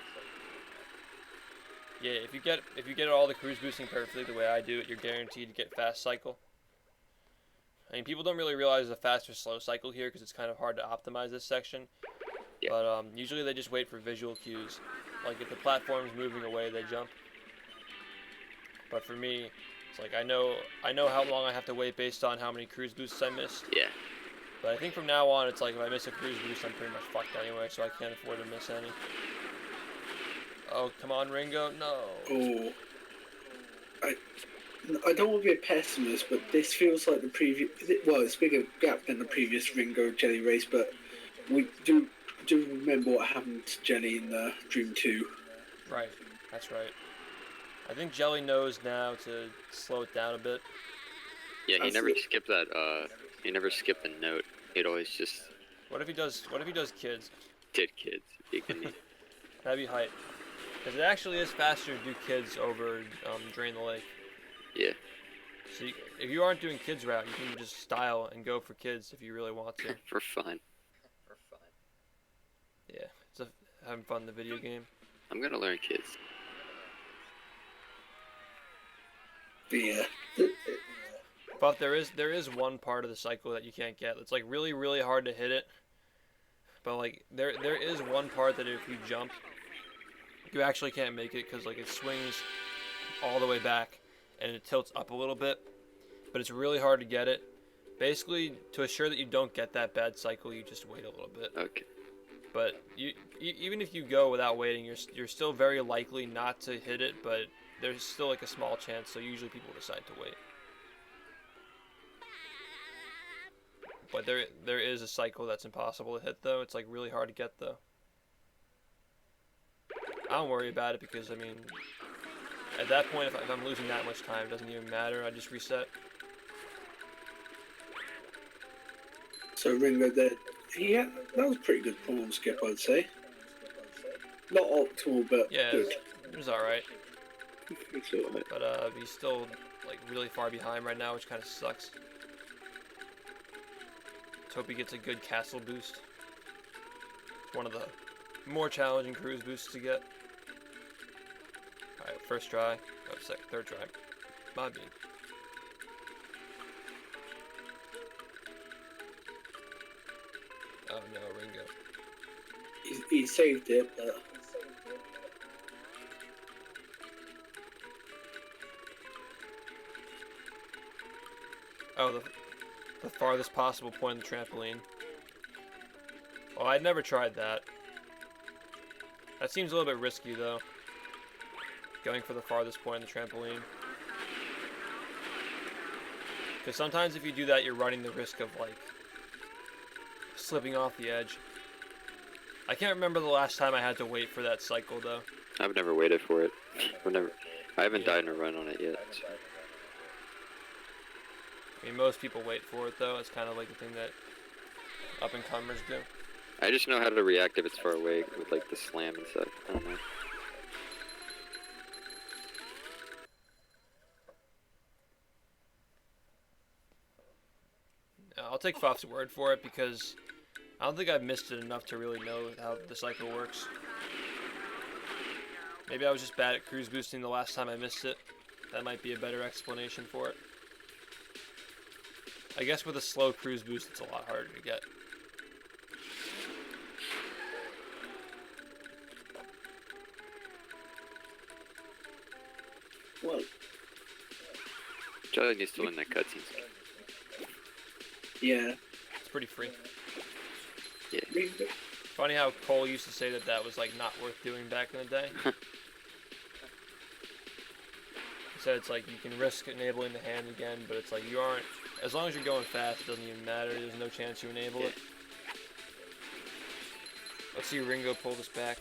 Yeah, if you get all the cruise boosting perfectly the way I do it, you're guaranteed to get fast cycle. I mean, people don't really realize the fast or slow cycle here because it's kind of hard to optimize this section. Yeah. But usually they just wait for visual cues. Like if the platform's moving away, they jump. But for me, it's like I know how long I have to wait based on how many cruise boosts I missed. Yeah. But I think from now on, it's like if I miss a cruise boost, I'm pretty much fucked anyway, so I can't afford to miss any. Oh, come on, Ringo. No. Oh. I don't want to be a pessimist, but this feels like the previous. Well, it's a bigger gap than the previous Ringo Jelly race, but we do remember what happened to Jelly in the Dream 2. Right. That's right. I think Jelly knows now to slow it down a bit. Yeah, he never skipped that. He never skipped the note. He'd always just What if he does kids? did kids. He couldn't. That'd be hype. Because it actually is faster to do kids over Drain the Lake. Yeah. So if you aren't doing kids route, you can just style and go for kids if you really want to. For fun. Yeah, it's having fun in the video game. I'm gonna learn kids. Yeah. But there is one part of the cycle that you can't get. It's like really, really hard to hit it. But like there is one part that if you jump, you actually can't make it because like it swings all the way back and it tilts up a little bit. But it's really hard to get it. Basically, to assure that you don't get that bad cycle, you just wait a little bit. Okay. But even if you go without waiting, you're still very likely not to hit it. But there's still like a small chance. So usually people decide to wait. But there is a cycle that's impossible to hit though. It's like really hard to get though. I don't worry about it because I mean, at that point if I'm losing that much time, it doesn't even matter. I just reset. So Ringo, that was a pretty good form skip, I'd say. Not optimal, but Yeah, good. it was all right. It's alright. But he's still like really far behind right now, which kind of sucks. Let's hope he gets a good castle boost. It's one of the more challenging cruise boosts to get. Alright, first try. Oh, third try. My bean. Oh no, Ringo. He saved it, but Oh, the farthest possible point of the trampoline. Well, I'd never tried that. That seems a little bit risky, though. Going for the farthest point of the trampoline. Because sometimes if you do that, you're running the risk of, like, slipping off the edge. I can't remember the last time I had to wait for that cycle, though. I've never waited for it. I haven't died in a run on it yet. So. I mean, most people wait for it, though. It's kind of like the thing that up-and-comers do. I just know how to react if it's far away with like the slam and stuff. I don't know. take Fuff's word for it because I don't think I've missed it enough to really know how the cycle works. Maybe I was just bad at cruise boosting the last time I missed it. That might be a better explanation for it. I guess with a slow cruise boost, it's a lot harder to get. Well, Jelly needs to win that cutscene. Yeah. It's pretty free. Yeah. Funny how Cole used to say that that was like not worth doing back in the day. He said it's like you can risk enabling the hand again, but it's like you aren't. As long as you're going fast, it doesn't even matter. There's no chance you enable it. Let's see Ringo pull this back.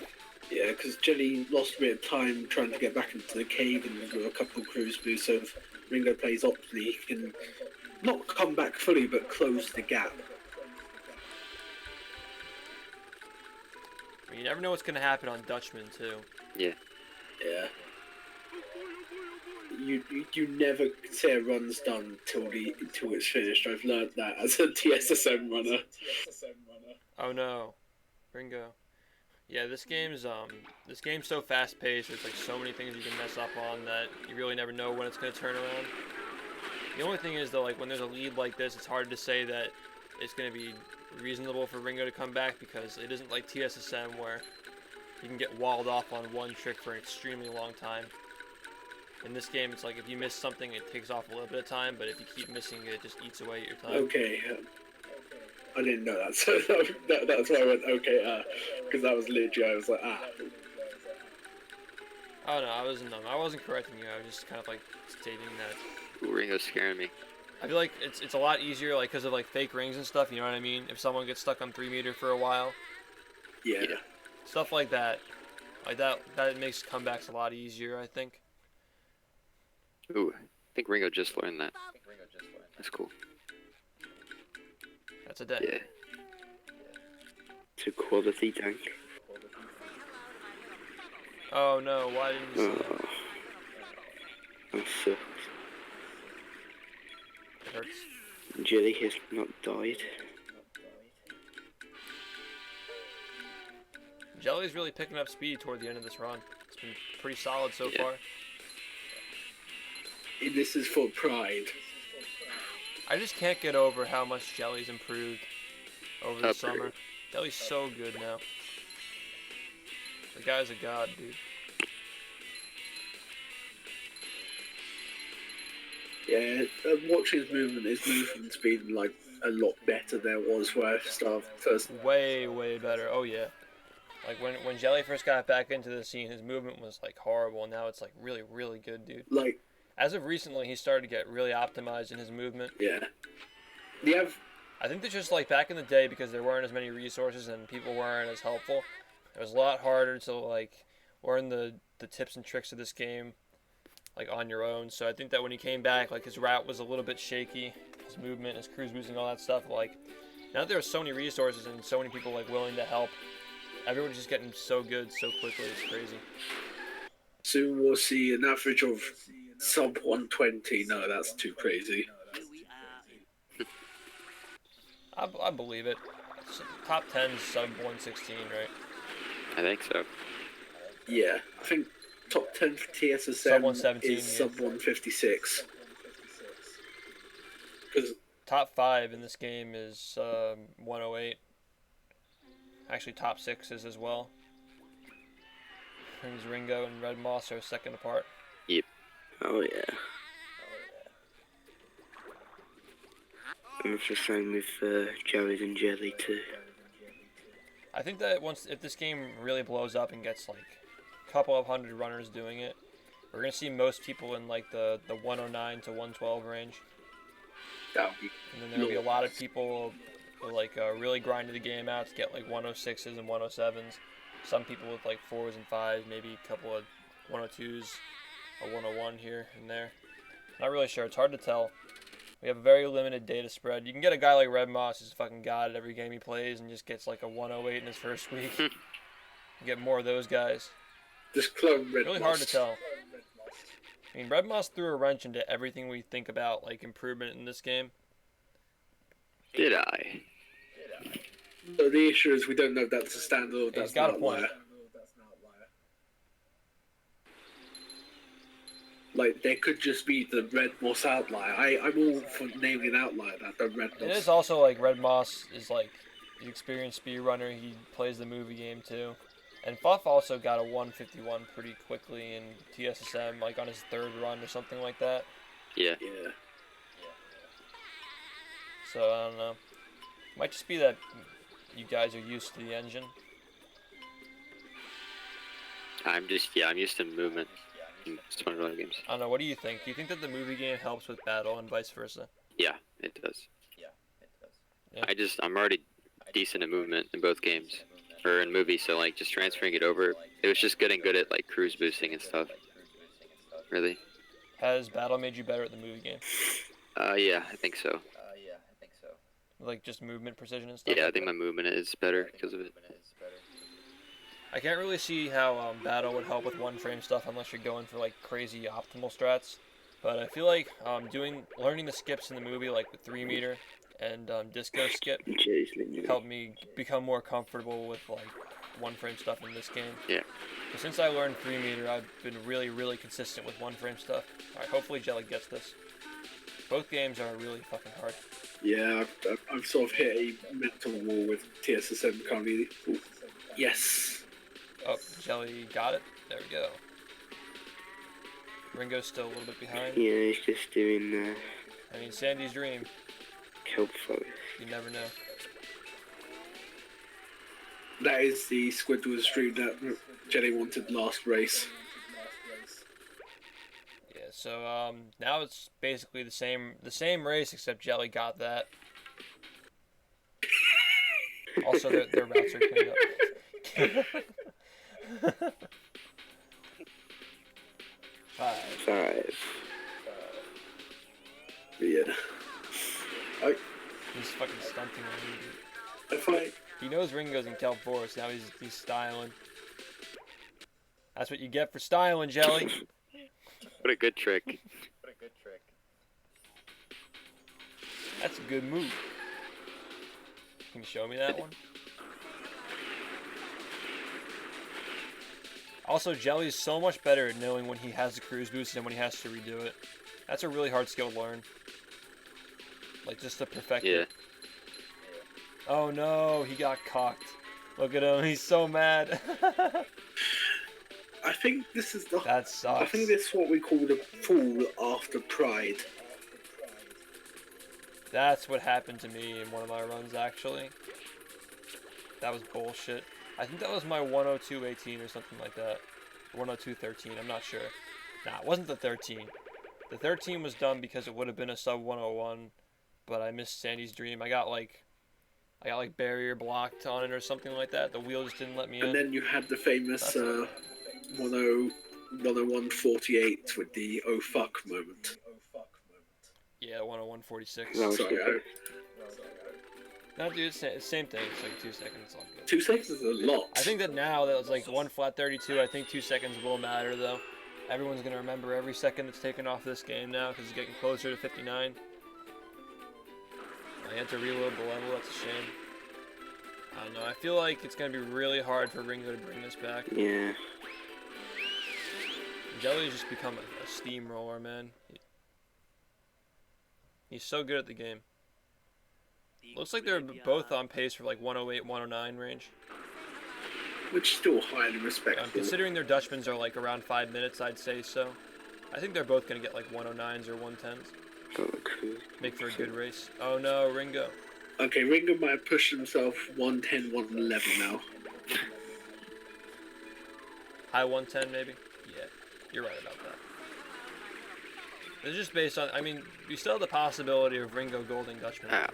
Yeah, because Jelly lost a bit of time trying to get back into the cave and with a couple of cruise boosts. So if Ringo plays optimally, he can not come back fully, but close the gap. You never know what's going to happen on Dutchman, too. Yeah. Yeah. You never say a run's done till it's finished. I've learned that as a TSSM runner. Oh no, Ringo. Yeah, this game's so fast paced. There's like so many things you can mess up on that you really never know when it's gonna turn around. The only thing is though, like when there's a lead like this, it's hard to say that it's gonna be reasonable for Ringo to come back because it isn't like TSSM where you can get walled off on one trick for an extremely long time. In this game, it's like if you miss something, it takes off a little bit of time, but if you keep missing it, it just eats away at your time. Okay. I didn't know that, so that's why I went, okay, because that was literally, I was like, Oh no, I wasn't correcting you, I was just kind of like stating that. Ooh, Ringo's scaring me. I feel like it's a lot easier, like, because of like fake rings and stuff, you know what I mean? If someone gets stuck on 3 meter for a while. Yeah. Stuff like that. Like that makes comebacks a lot easier, I think. Ooh, I think Ringo just learned that. That's cool. That's a day. Yeah. it's a quality tank. Oh no, why didn't you say that? That sucks. It hurts. Jelly has not died. Jelly's really picking up speed toward the end of this run. It's been pretty solid so far. This is for pride. I just can't get over how much Jelly's improved over the summer. Jelly's so good now. The guy's a god, dude. Yeah, watching his movement speed like a lot better than it was when I started first. Way better. Oh yeah. Like when Jelly first got back into the scene, his movement was like horrible. Now it's like really good, dude. Like, as of recently, he started to get really optimized in his movement. yeah. I think that just like back in the day, because there weren't as many resources and people weren't as helpful, it was a lot harder to like learn the tips and tricks of this game like on your own. So I think that when he came back, like his route was a little bit shaky, his movement, his cruise boost and all that stuff. Like now that there are so many resources and so many people like willing to help, everyone's just getting so good so quickly. It's crazy. Soon we'll see an average of sub 120. No, that's too crazy. I believe it. Top 10 sub 116, right? I think so. Yeah, I think top 10 for TSSM Sub 117, is sub 156. Top 5 in this game is 108. Actually, top 6 is as well. Brings Ringo and Red Moss are a second apart. Yep. Oh yeah. And it's the same with Jellies and Jelly too. I think that if this game really blows up and gets like a couple of hundred runners doing it, we're gonna see most people in like the 109 to 112 range. That would be. And then there'll be a lot of people who like really grinding the game out to get like 106s and 107s. Some people with like 4s and 5s, maybe a couple of 102s, a 101 here and there. Not really sure. It's hard to tell. We have a very limited data spread. You can get a guy like Red Moss who's a fucking god at every game he plays and just gets like a 108 in his first week. You get more of those guys. Just clone Red Really Moss. hard to tell. I mean, Red Moss threw a wrench into everything we think about like improvement in this game. Did I? So the issue is we don't know if that's a standard or He's that's got an a point. outlier. Like, there could just be the Red Moss outlier. I'm all for naming an outlier that the Red Moss. It is also like Red Moss is like the experienced speedrunner. He plays the movie game too. And Fuff also got a 151 pretty quickly in TSSM, like on his third run or something like that. Yeah. Yeah. So I don't know. Might just be that you guys are used to the engine. I'm used to movement in SpongeBob games. I don't know. What do you think? Do you think that the movie game helps with battle and vice versa? Yeah, it does. Yeah. I'm already decent at movement in both games, or in movies, so like just transferring it over, it was just getting good at like cruise boosting and stuff. Really? Has battle made you better at the movie game? Yeah, I think so. Like just movement precision and stuff? Yeah, I like think that? my movement is better because of it. I can't really see how battle would help with one frame stuff unless you're going for like crazy optimal strats. But I feel like learning the skips in the movie, like the 3 meter and disco skip, helped me become more comfortable with like one frame stuff in this game. Yeah. So since I learned 3 meter, I've been really consistent with one frame stuff. Alright, hopefully Jelly gets this. Both games are really fucking hard. Yeah, I've sort of hit a mental wall with TSSM currently. Ooh. Yes. Oh, Jelly got it. There we go. Ringo's still a little bit behind. Yeah, he's just doing I mean, Sandy's dream. kelp forest. You never know. That is the Squidward stream that Jenny wanted last race. Yeah, so now it's basically the same race except Jelly got that. Also, their routes are cleaned up. 5. Yeah. He's fucking stunting on me. If I He knows Ringo's in Kelp Forest. Now he's styling. That's what you get for styling, Jelly. What a good trick. That's a good move. Can you show me that one? Also, Jelly's so much better at knowing when he has the cruise boost and when he has to redo it. That's a really hard skill to learn. Like, just to perfect it. Oh no, he got cocked. Look at him, he's so mad. I think this is the. That sucks. I think this is what we call the fall after pride. That's what happened to me in one of my runs, actually. That was bullshit. I think that was my 102.18 or something like that. 102.13, I'm not sure. Nah, it wasn't the 13. The 13 was done because it would have been a sub 101, but I missed Sandy's dream. I got like barrier blocked on it or something like that. The wheel just didn't let me in. And then you had the famous 101.48 with the oh fuck moment. Yeah, 101.46. No, Sorry, No, dude, it's the same thing. It's like 2 seconds. It's all good. 2 seconds is a lot. I think that now that it's like 1 flat 32, I think 2 seconds will matter though. Everyone's gonna remember every second that's taken off this game now because it's getting closer to 59. I had to reload the level. That's a shame. I don't know. I feel like it's gonna be really hard for Ringo to bring this back. Yeah. Jelly's just become a steamroller, man. He's so good at the game. Looks like they're both on pace for like 108, 109 range. Which is still highly respectable. Considering their Dutchmans are like around 5 minutes, I'd say so. I think they're both gonna get like 109s or 110s. Make for a good race. Oh no, Ringo. Okay, Ringo might have pushed himself 110, 111 now. High 110 maybe? Yeah, you're right about that. It's just based on, I mean, you still have the possibility of Ringo Golding Dutchman. Ow.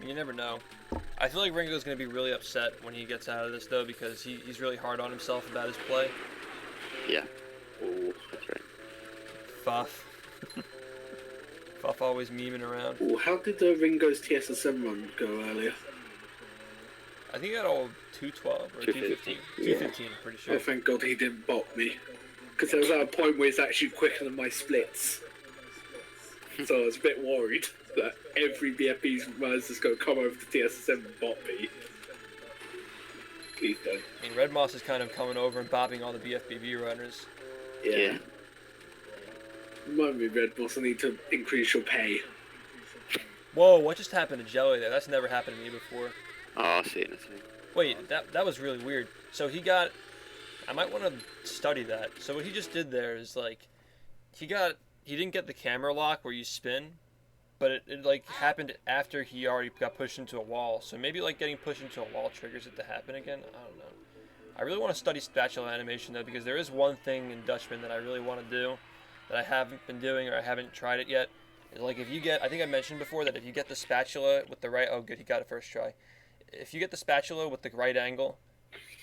You never know. I feel like Ringo's going to be really upset when he gets out of this, though, because he's really hard on himself about his play. Yeah. Oh, that's right. Fuff. Fuff always memeing around. Ooh, how did Ringo's TSSM run go earlier? I think he got all 212 or 215. 215, I'm pretty sure. Oh, thank God he didn't bot me. Because there was at a point where it's actually quicker than my splits. So I was a bit worried that every BFB runner's just going to come over to TSSM and bot me. Please don't. I mean, Red Moss is kind of coming over and bopping all the BFBB runners. Yeah. Remind me, Red Boss, I need to increase your pay. Whoa, what just happened to Jelly there? That's never happened to me before. Oh, I'll see it in a second. Wait, that was really weird. So he got... I might want to study that. So what he just did there is, like... He didn't get the camera lock where you spin, but it like, happened after he already got pushed into a wall. So maybe, like, getting pushed into a wall triggers it to happen again? I don't know. I really want to study spatula animation, though, because there is one thing in Dutchman that I really want to do that I haven't been doing or I haven't tried it yet. Like, if you get... I think I mentioned before that if you get the spatula with the right... Oh, good, he got it first try. If you get the spatula with the right angle,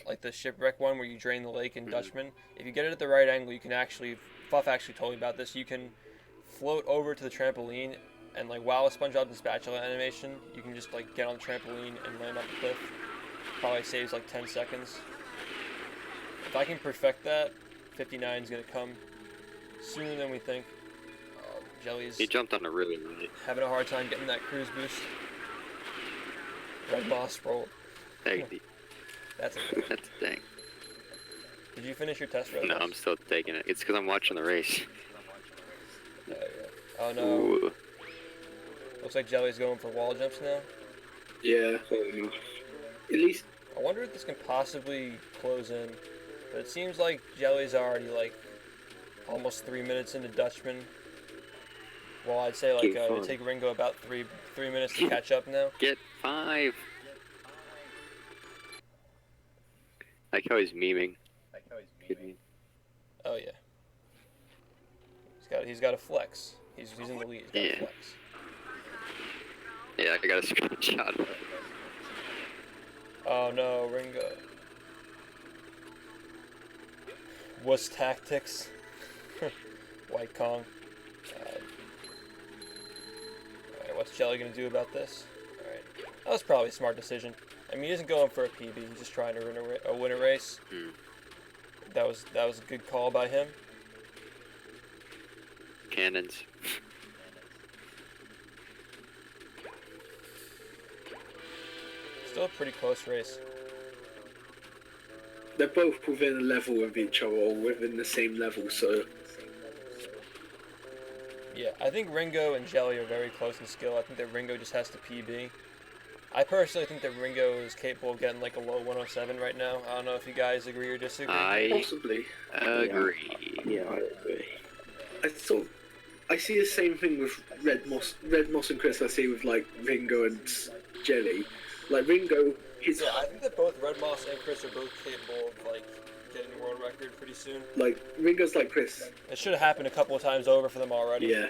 like the shipwreck one where you drain the lake in Dutchman, if you get it at the right angle, you can actually... Fuff actually told me about this. You can float over to the trampoline, and like while SpongeBob's in spatula animation, you can just like get on the trampoline and land off the cliff. Probably saves like 10 seconds. If I can perfect that, 59 is gonna come sooner than we think. Jelly's He jumped on a really late. having a hard time getting that cruise boost. Red Moss rolled. Dang. That's a That's a dang. Did you finish your test, Red No, Moss? I'm still taking it. It's because I'm watching the race. Yeah. Oh no. Ooh. Looks like Jelly's going for wall jumps now. Yeah. At least... I wonder if this can possibly close in. But it seems like Jelly's already like almost 3 minutes into Dutchman. Well, I'd say like it would take Ringo about three minutes to catch up now. Get 5. Like how he's memeing. Oh yeah. He's got a flex. He's in the lead. He's got a Yeah. flex. Yeah, I got a screenshot of it. Oh no, Ringo. Wuss tactics. White Kong. Alright, what's Jelly gonna do about this? Alright. That was probably a smart decision. I mean, he isn't going for a PB. He's just trying to win a race. That was a good call by him. Cannons. Still a pretty close race. They're both within a level of each other, or within the same level, so... Yeah, I think Ringo and Jelly are very close in skill. I think that Ringo just has to PB. I personally think that Ringo is capable of getting like a low 107 right now. I don't know if you guys agree or disagree. Possibly. Agree. Yeah, I agree. I see the same thing with Red Moss and Chris. I see with like Ringo and Jelly. Like Ringo, his Yeah, I think that both Red Moss and Chris are both capable of like getting the world record pretty soon. like Ringo's like Chris. It should have happened a couple of times over for them already. Yeah.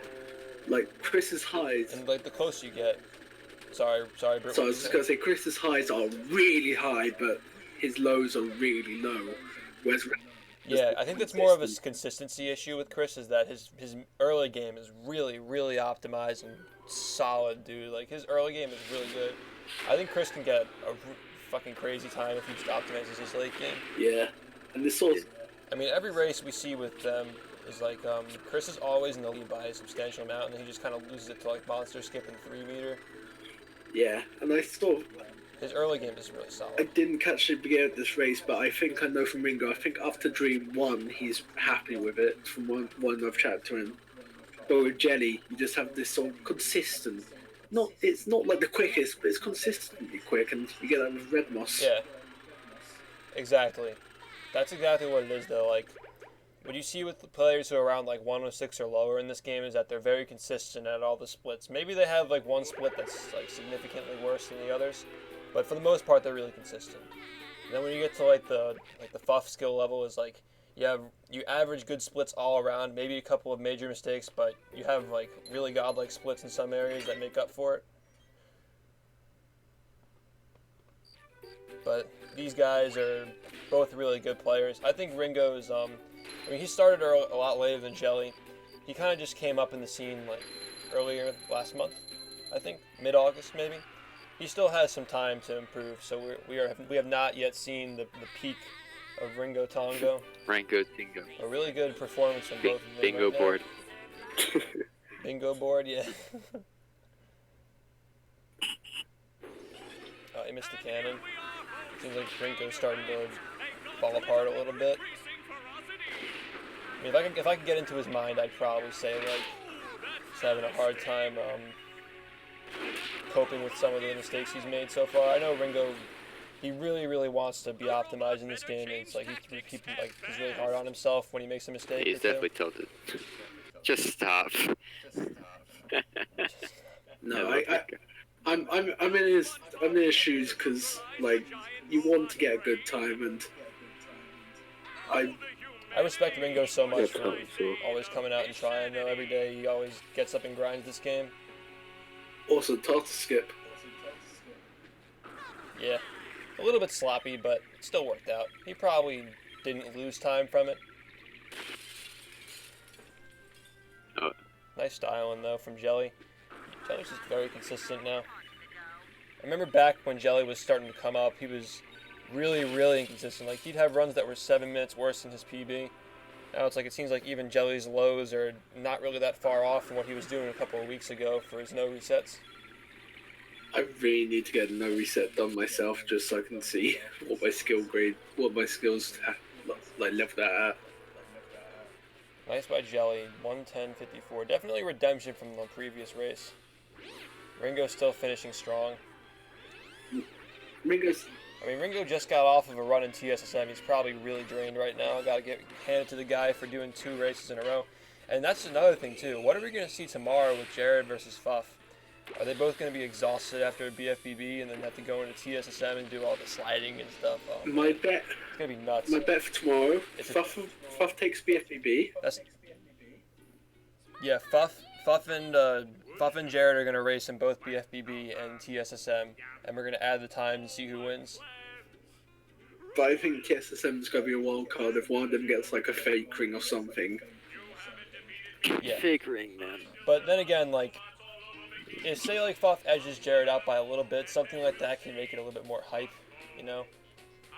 Like Chris's highs. And like the closer you get. Sorry, Britt. So I was just gonna say Chris's highs are really high, but his lows are really low. Whereas Yeah, I think that's more of a consistency issue with Chris, is that his early game is really, really optimized and solid, dude. Like, his early game is really good. I think Chris can get a fucking crazy time if he just optimizes his late game. yeah, and this sort of, I mean, every race we see with them is like, Chris is always in the lead by a substantial amount, and then he just kind of loses it to, like, monster skip and 3 meter. yeah, and I sort of, His early game is really I solid. didn't catch the beginning of this race, but I think I know from Ringo. I think after Dream 1, he's happy with it from one I've chatted to him. But with Jelly, you just have this sort of consistent. It's not like the quickest, but it's consistently quick, and you get that with Red Moss. Yeah. Exactly. That's exactly what it is, though. Like, what you see with the players who are around like 106 or lower in this game is that they're very consistent at all the splits. Maybe they have like one split that's like significantly worse than the others, but for the most part, they're really consistent. And then when you get to like the FUF skill level, is like you average good splits all around. Maybe a couple of major mistakes, but you have like really godlike splits in some areas that make up for it. But these guys are both really good players. I think Ringo's I mean, he started a lot later than Jelly. He kind of just came up in the scene like earlier last month, I think, mid-August maybe. He still has some time to improve, so we have not yet seen the peak of Ringo Tongo. Rango Tingo. A really good performance from both of them. Bingo right now. board. Bingo board, yeah. Oh, he missed the cannon. Seems like Ringo's starting to fall apart a little bit. I mean, if I could get into his mind, I'd probably say like he's having a hard time coping with some of the mistakes he's made so far. I know Ringo, he really wants to be optimizing this game, and it's like he's really hard on himself when he makes a mistake. He's definitely tilted. Just stop. No, I'm in his shoes because like you want to get a good time, and I respect Ringo so much for always coming out and trying. Though every day he always gets up and grinds this game. Also, tartar skip. Yeah, a little bit sloppy, but it still worked out. He probably didn't lose time from it. Nice styling though from Jelly. Jelly's just very consistent now. I remember back when Jelly was starting to come up, he was really inconsistent. Like he'd have runs that were 7 minutes worse than his PB. Now it's like it seems like even Jelly's lows are not really that far off from what he was doing a couple of weeks ago for his no resets. I really need to get a no reset done myself just so I can see what my skills like level that at. Nice by Jelly, 110.54. Definitely redemption from the previous race. Ringo's still finishing strong. Ringo just got off of a run in TSSM. He's probably really drained right now. Got to get handed to the guy for doing 2 races in a row. And that's another thing, too. What are we going to see tomorrow with Jared versus Fuff? Are they both going to be exhausted after BFBB and then have to go into TSSM and do all the sliding and stuff? Oh, my bet. It's going to be nuts. My bet for tomorrow, Fuff takes BFBB. Yeah, Fuff and Jared are going to race in both BFBB and TSSM, and we're going to add the time and see who wins. But I think TSSM is going to be a wild card if one of them gets like a fake ring or something. Yeah. Fake ring, man. But then again, like, if say like Fuff edges Jared out by a little bit, something like that can make it a little bit more hype, you know?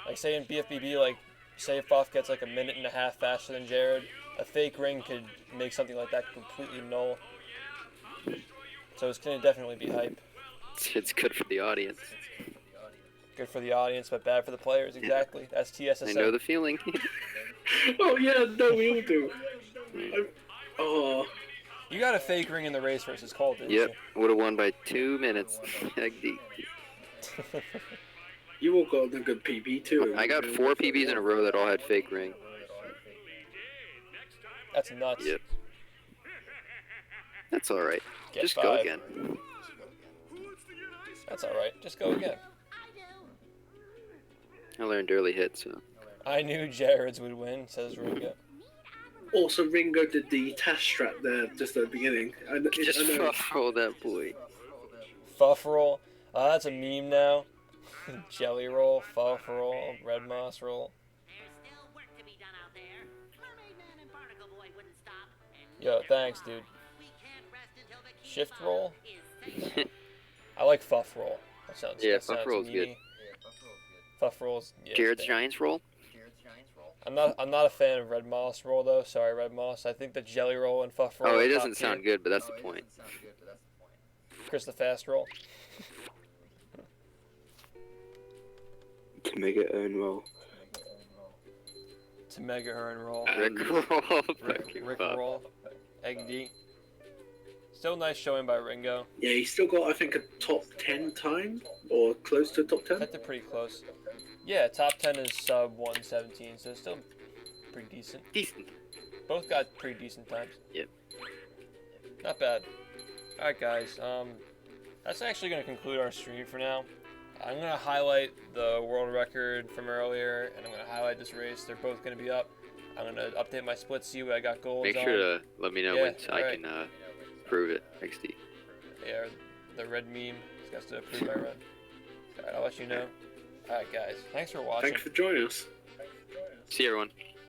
Like say in BFBB, like say Fuff gets like a minute and a half faster than Jared, a fake ring could make something like that completely null. So it's going to definitely be hype. It's good for the audience. Good for the audience, but bad for the players. Exactly. Yeah. That's TSSM. I know the feeling. Oh yeah, no, we all do. Oh. You got a fake ring in the race versus Cole, didn't you? Yep, would have won by 2 minutes. You all got a good PB too. I got 4 PBs in a row that all had fake ring. That's nuts. Yep. That's alright. Just 5. go again. That's alright. Just go again. I learned early hit, so. I knew Jared's would win, says Ringo. Also, Ringo did the task strat there just at the beginning. Just fuff roll that boy. Fuff roll? That's a meme now. Jelly roll, Fuff roll, Red Moss roll. Yo, thanks, dude. Shift roll? I like Fuff roll. That sounds Fuff roll's good. Fuff rolls. Yeah, Jared's Giants roll? I'm not a fan of Red Moss roll though. Sorry, Red Moss. I think the Jelly roll and Fuff roll. Oh, it doesn't sound good, but that's the point. Chris the fast roll. To mega earn roll. To mega earn roll. Rick roll. Rick roll. Egg D. Still nice showing by Ringo. Yeah, he's still got I think a top 10 time or close to top 10. That's pretty close. Yeah, top 10 is sub 117, so it's still pretty decent. Both got pretty decent times. Yep. Not bad. Alright guys, that's actually going to conclude our stream for now. I'm going to highlight the world record from earlier, and I'm going to highlight this race. They're both going to be up. I'm going to update my split, see what I got goals Make sure to let me know when I can prove it. XD. Yeah, the red meme has got to approve my run. Alright, I'll let you know. Alright guys, thanks for watching. Thanks for joining us. See you everyone.